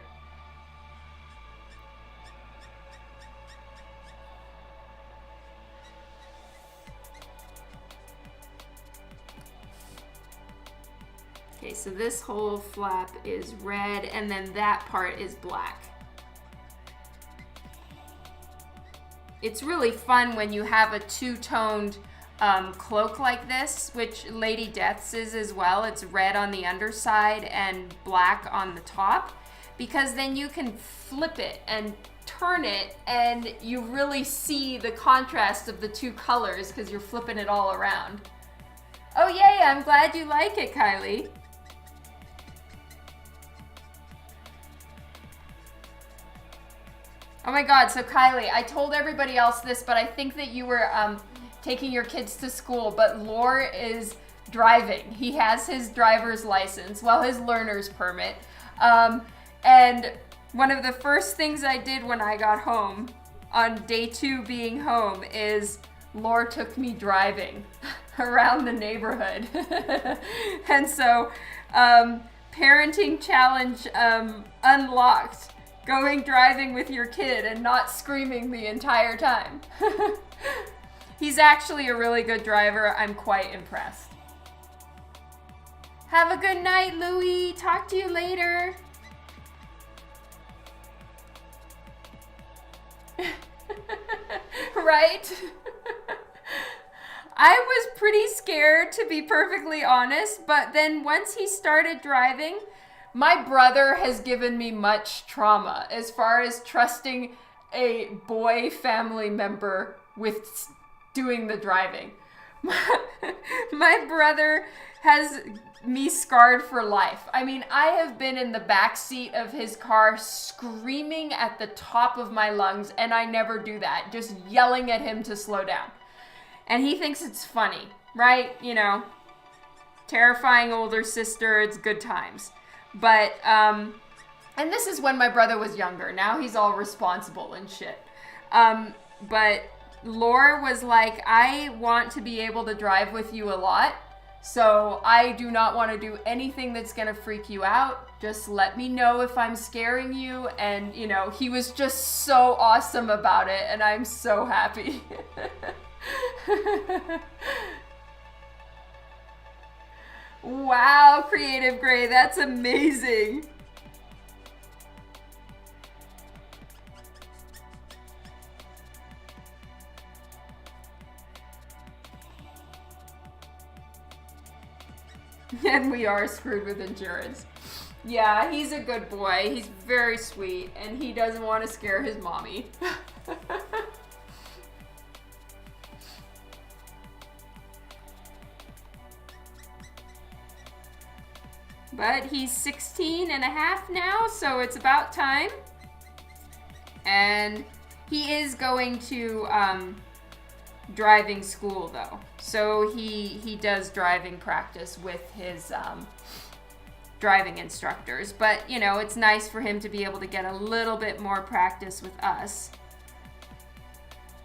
Okay, so this whole flap is red, and then that part is black. It's really fun when you have a two-toned cloak like this, which Lady Death's is as well. It's red on the underside and black on the top, because then you can flip it and turn it, and you really see the contrast of the two colors because you're flipping it all around. Oh yay, I'm glad you like it, Kylie. Oh my God, so Kylie, I told everybody else this, but I think that you were taking your kids to school, but Lore is driving. He has his driver's license, well, his learner's permit. And one of the first things I did when I got home, on day 2 being home, is Lore took me driving around the neighborhood. And so, parenting challenge unlocked. Going driving with your kid and not screaming the entire time. He's actually a really good driver. I'm quite impressed. Have a good night, Louie. Talk to you later. Right? I was pretty scared, to be perfectly honest, but then once he started driving, my brother has given me much trauma as far as trusting a boy family member with doing the driving. My brother has me scarred for life. I mean, I have been in the back seat of his car screaming at the top of my lungs, and I never do that, just yelling at him to slow down. And he thinks it's funny, right? You know, terrifying older sister, it's good times. But, and this is when my brother was younger. Now he's all responsible and shit. But Lore was like, I want to be able to drive with you a lot. So I do not want to do anything that's going to freak you out. Just let me know if I'm scaring you. And, you know, he was just so awesome about it. And I'm so happy. Wow, Creative Gray, that's amazing. And we are screwed with endurance. Yeah, he's a good boy. He's very sweet, and he doesn't want to scare his mommy. But he's 16 and a half now, so it's about time. And he is going to driving school, though. So he does driving practice with his driving instructors. But, you know, it's nice for him to be able to get a little bit more practice with us.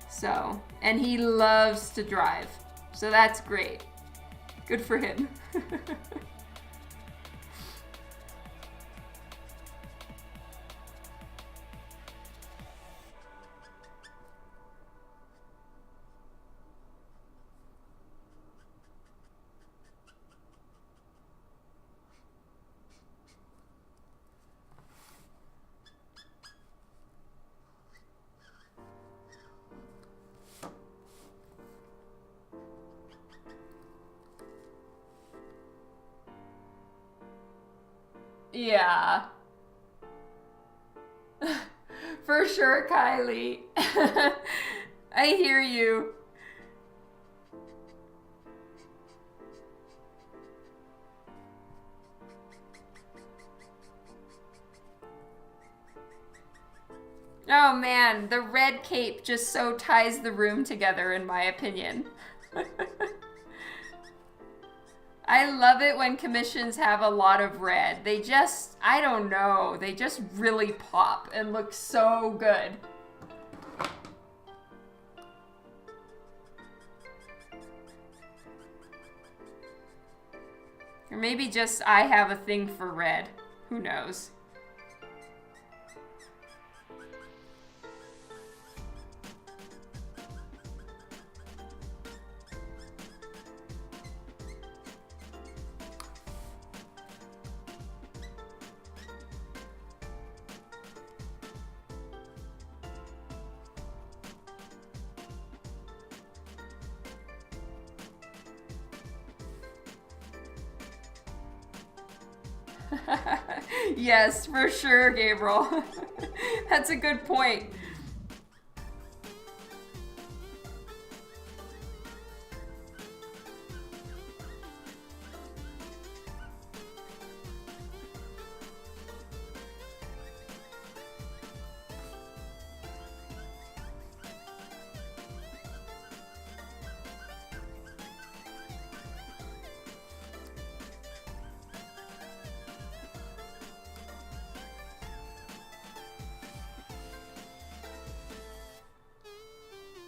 So, and he loves to drive. So that's great. Good for him. Yeah. For sure, Kylie. I hear you. Oh man, the red cape just so ties the room together, in my opinion. I love it when commissions have a lot of red. They just, I don't know, they just really pop and look so good. Or maybe just I have a thing for red. Who knows? Yes, for sure, Gabriel. That's a good point.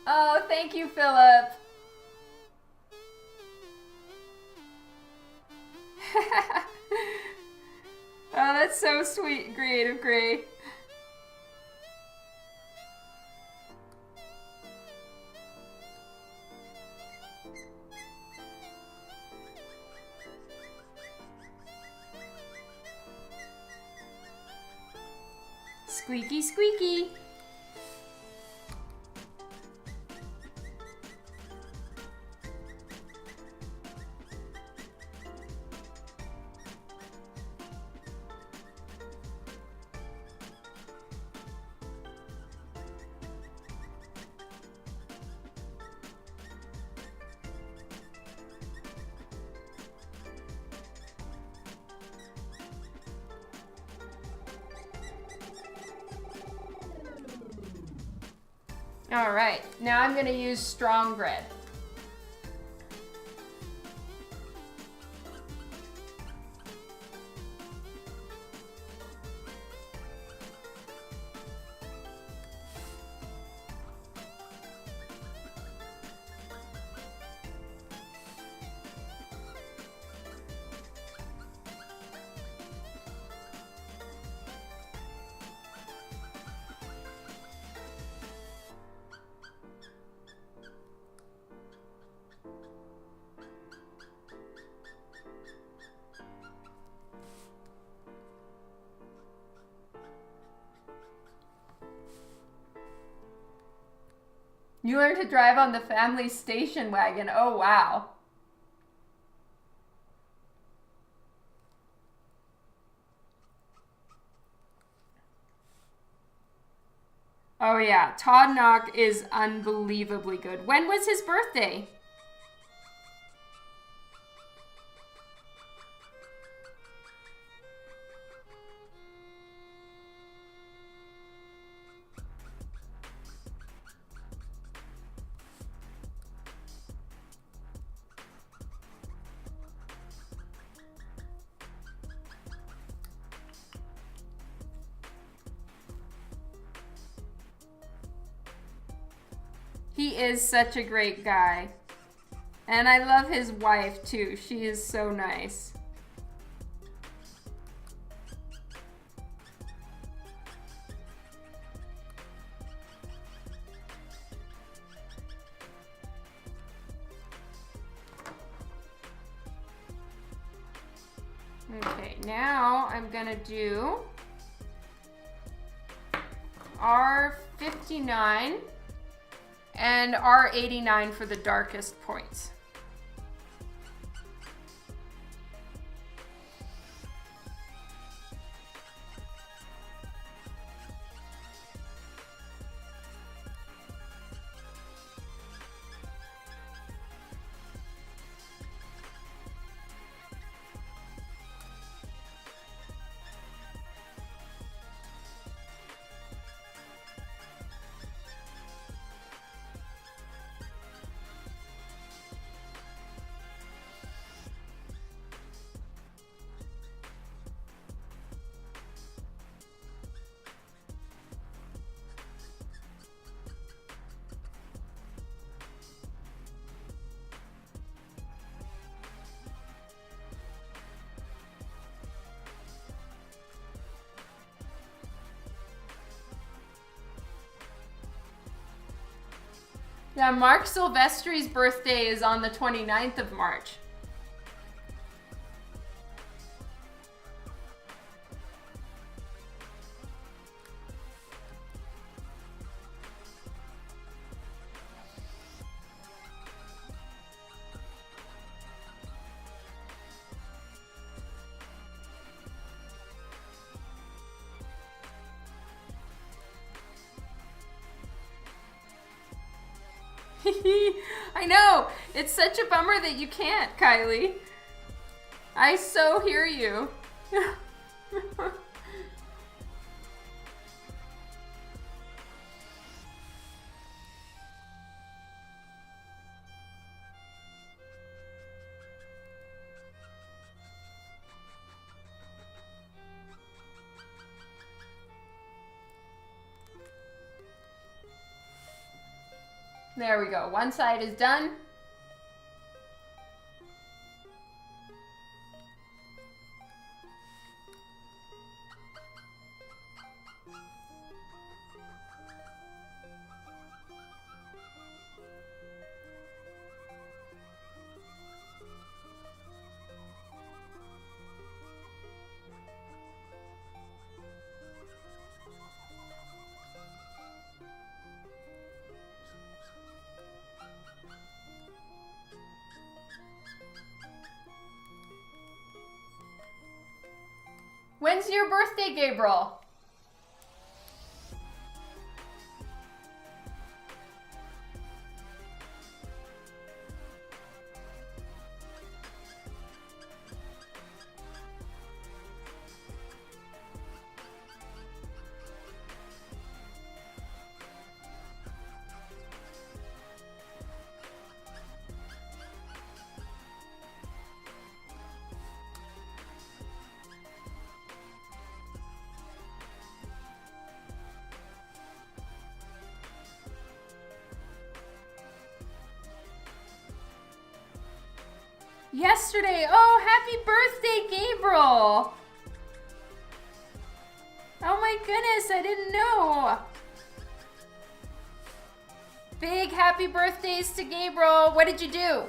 Oh, thank you, Philip. Oh, that's so sweet, Creative Gray. Squeaky, squeaky. All right, now I'm going to use strong bread. You learned to drive on the family station wagon. Oh, wow. Oh, yeah. Todd Knock is unbelievably good. When was his birthday? He is such a great guy. And I love his wife too. She is so nice. Okay, now I'm gonna do R59 and R89 for the darkest points. Yeah, Mark Silvestri's birthday is on the 29th of March. I know! It's such a bummer that you can't, Kylie. I so hear you. There we go. One side is done. your birthday, Gabriel? Yesterday. Oh, happy birthday, Gabriel. Oh my goodness, I didn't know. Big happy birthdays to Gabriel. What did you do?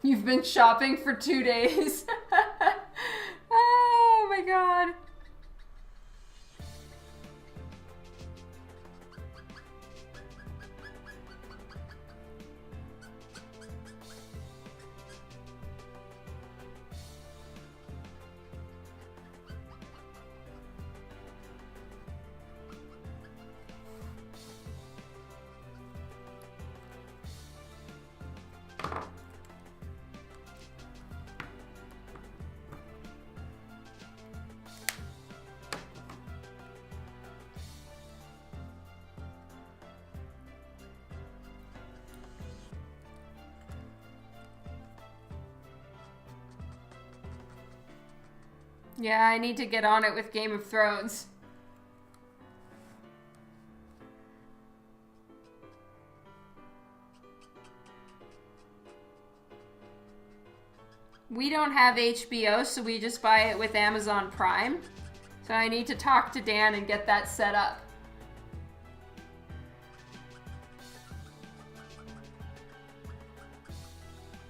You've been shopping for 2 days. Oh my god. Yeah, I need to get on it with Game of Thrones. We don't have HBO, so we just buy it with Amazon Prime. So I need to talk to Dan and get that set up.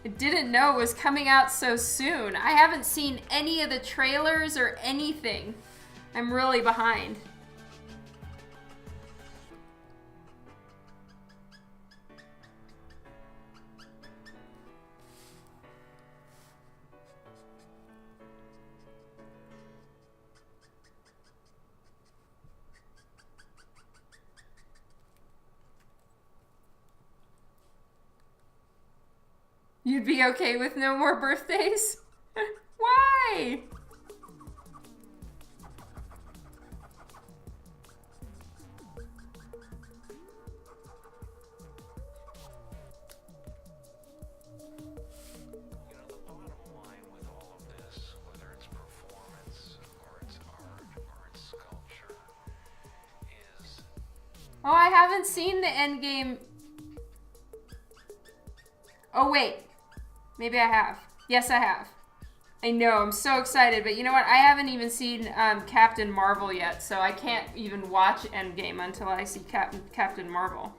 I didn't know it was coming out so soon. I haven't seen any of the trailers or anything. I'm really behind. You'd be okay with no more birthdays? Why? Oh, I haven't seen the Endgame. Oh, wait. Maybe I have. Yes, I have. I know, I'm so excited, but you know what? I haven't even seen Captain Marvel yet, so I can't even watch Endgame until I see Captain Marvel.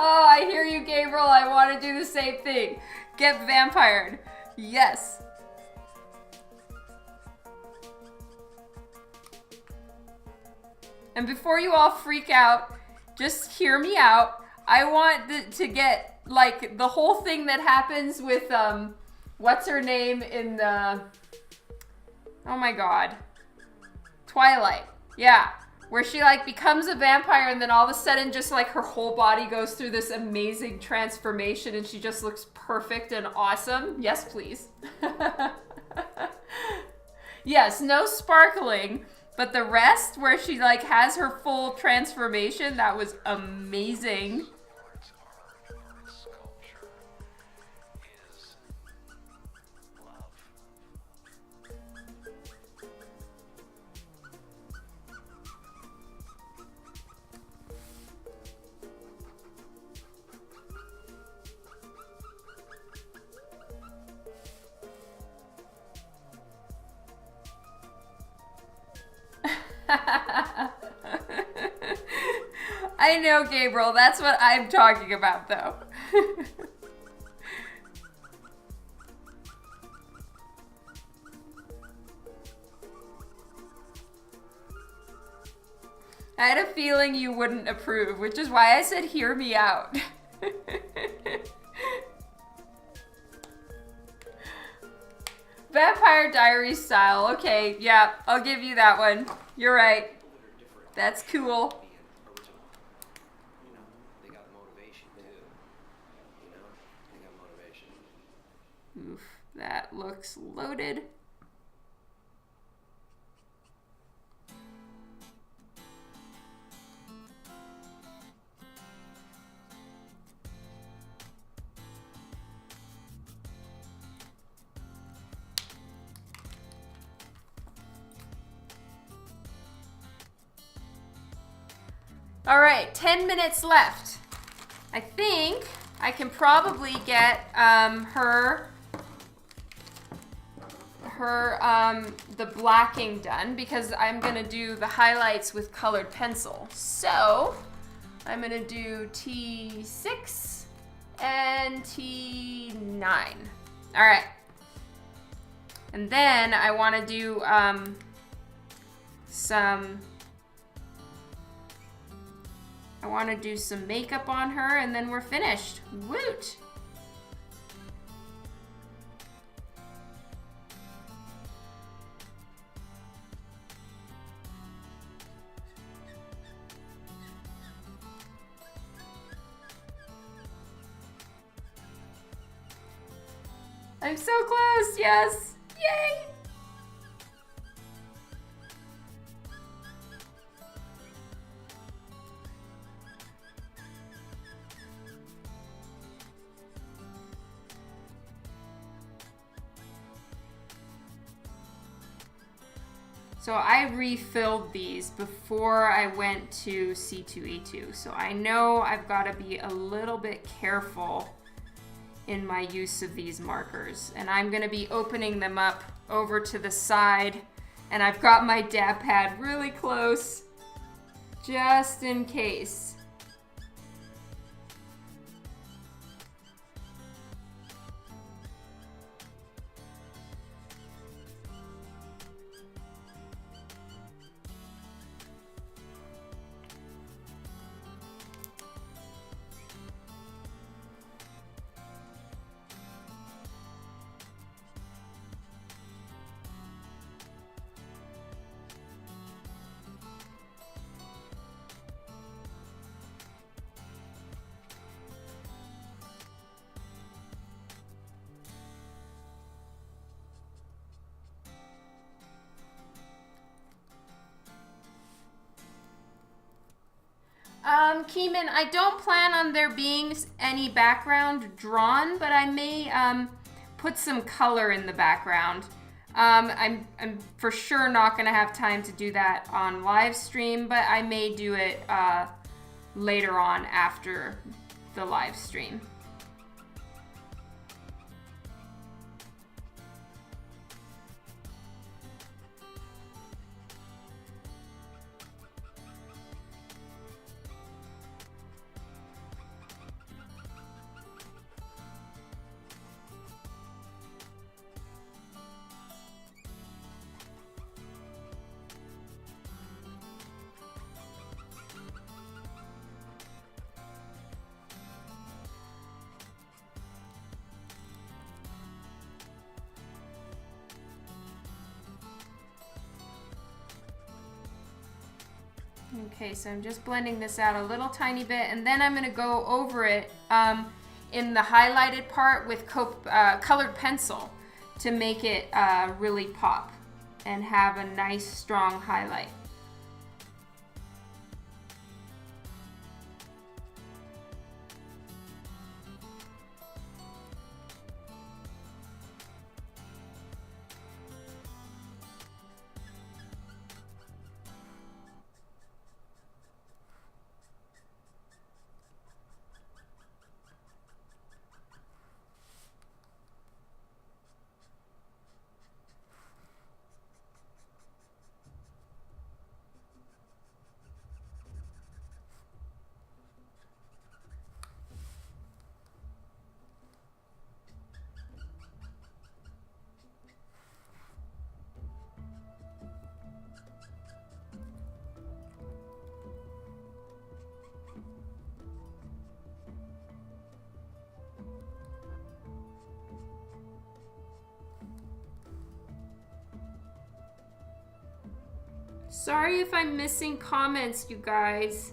Oh, I hear you, Gabriel. I want to do the same thing. Get vampired. Yes. And before you all freak out, just hear me out. I want to get, like, the whole thing that happens with, what's her name in the, oh my god, Twilight. Yeah, where she, like, becomes a vampire and then all of a sudden just, like, her whole body goes through this amazing transformation and she just looks perfect and awesome. Yes, please. Yes, no sparkling. But the rest, where she, like, has her full transformation, that was amazing. I know, Gabriel. That's what I'm talking about, though. I had a feeling you wouldn't approve, which is why I said hear me out. Vampire Diaries style. Okay, yeah, I'll give you that one. You're right. That's cool. Oof, that looks loaded. All right, 10 minutes left. I think I can probably get the blacking done because I'm gonna do the highlights with colored pencil. So I'm gonna do T6 and T9. All right. And then I wanna do I want to do some makeup on her and then we're finished. Woot! I'm so close, yes! Yay! So I refilled these before I went to C2E2. So I know I've got to be a little bit careful in my use of these markers. And I'm going to be opening them up over to the side. And I've got my dab pad really close, just in case. Keeman, I don't plan on there being any background drawn, but I may put some color in the background. I'm for sure not going to have time to do that on live stream, but I may do it later on after the live stream. Okay, so I'm just blending this out a little tiny bit, and then I'm gonna go over it in the highlighted part with colored pencil to make it really pop and have a nice strong highlight. Sorry if I'm missing comments, you guys.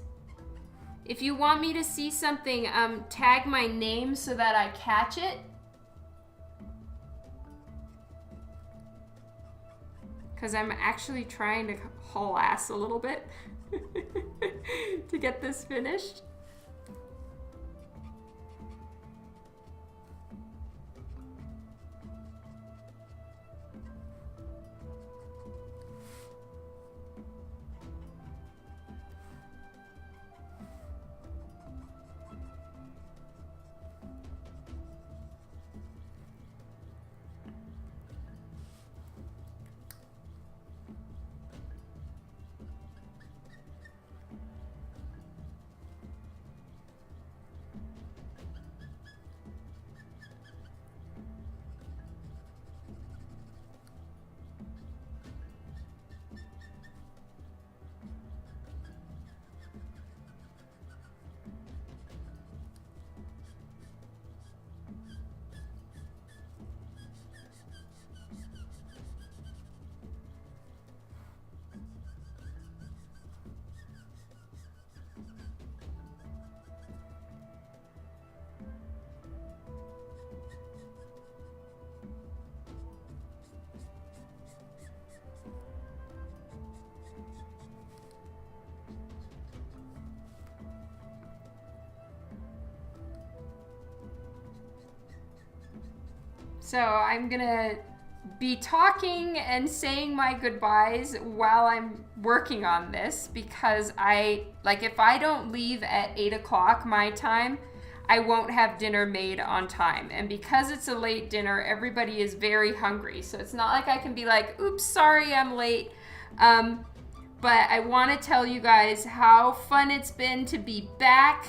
If you want me to see something, tag my name so that I catch it. Because I'm actually trying to haul ass a little bit to get this finished. So I'm gonna be talking and saying my goodbyes while I'm working on this, because if I don't leave at 8 o'clock my time, I won't have dinner made on time. And because it's a late dinner, everybody is very hungry. So it's not like I can be like, oops, sorry, I'm late. But I want to tell you guys how fun it's been to be back.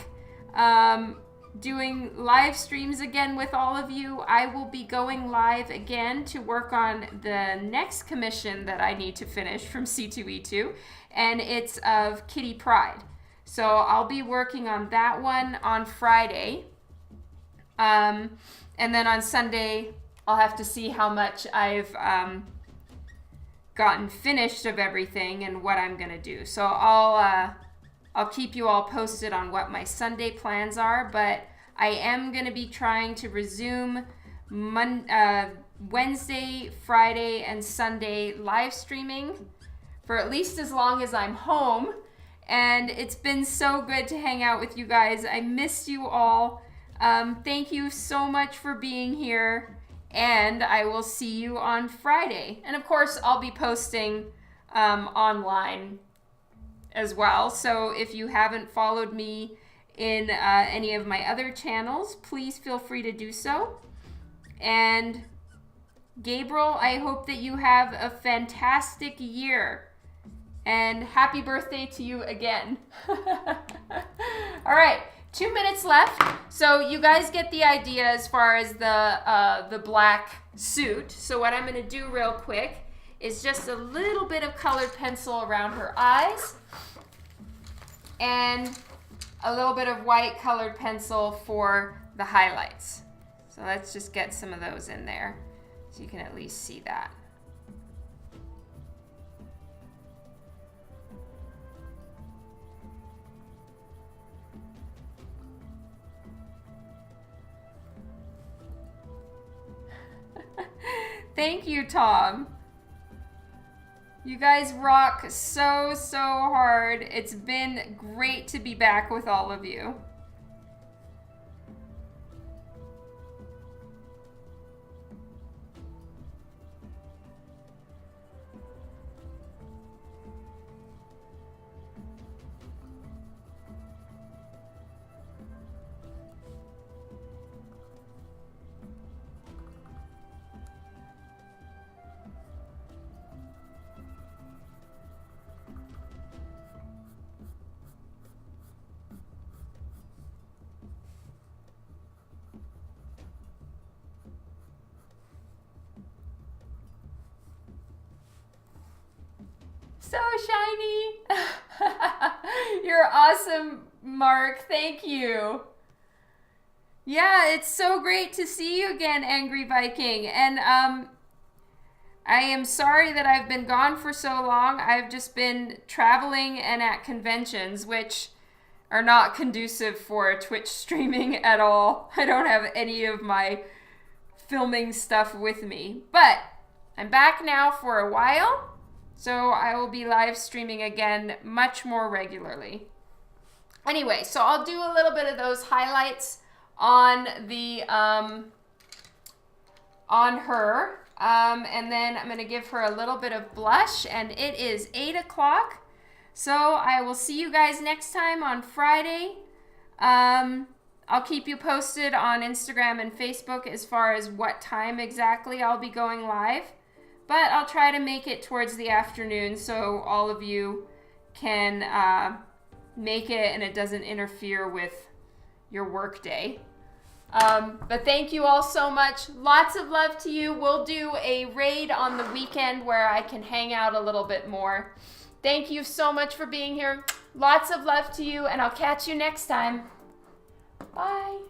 Doing live streams again with all of you. I will be going live again to work on the next commission that I need to finish from C2E2, and it's of Kitty Pryde. So I'll be working on that one on Friday, and then on Sunday I'll have to see how much I've gotten finished of everything and what I'm gonna do. So I'll keep you all posted on what my Sunday plans are, but I am going to be trying to resume Wednesday, Friday, and Sunday live streaming for at least as long as I'm home. And it's been so good to hang out with you guys. I missed you all. Thank you so much for being here, and I will see you on Friday. And of course, I'll be posting online as well. So if you haven't followed me in any of my other channels, please feel free to do so. And Gabriel, I hope that you have a fantastic year, and happy birthday to you again. All right, 2 minutes left. So you guys get the idea as far as the black suit. So what I'm gonna do real quick is just a little bit of colored pencil around her eyes, and a little bit of white colored pencil for the highlights. So let's just get some of those in there so you can at least see that. Thank you, Tom. You guys rock so, so hard. It's been great to be back with all of you. So shiny. You're awesome, Mark. Thank you. Yeah, it's so great to see you again, Angry Viking. And I am sorry that I've been gone for so long. I've just been traveling and at conventions, which are not conducive for Twitch streaming at all. I don't have any of my filming stuff with me. But I'm back now for a while. So I will be live streaming again much more regularly. Anyway, so I'll do a little bit of those highlights on the on her, and then I'm gonna give her a little bit of blush. And it is 8 o'clock, so I will see you guys next time on Friday. I'll keep you posted on Instagram and Facebook as far as what time exactly I'll be going live. But I'll try to make it towards the afternoon so all of you can make it and it doesn't interfere with your work day. But thank you all so much. Lots of love to you. We'll do a raid on the weekend where I can hang out a little bit more. Thank you so much for being here. Lots of love to you, and I'll catch you next time. Bye.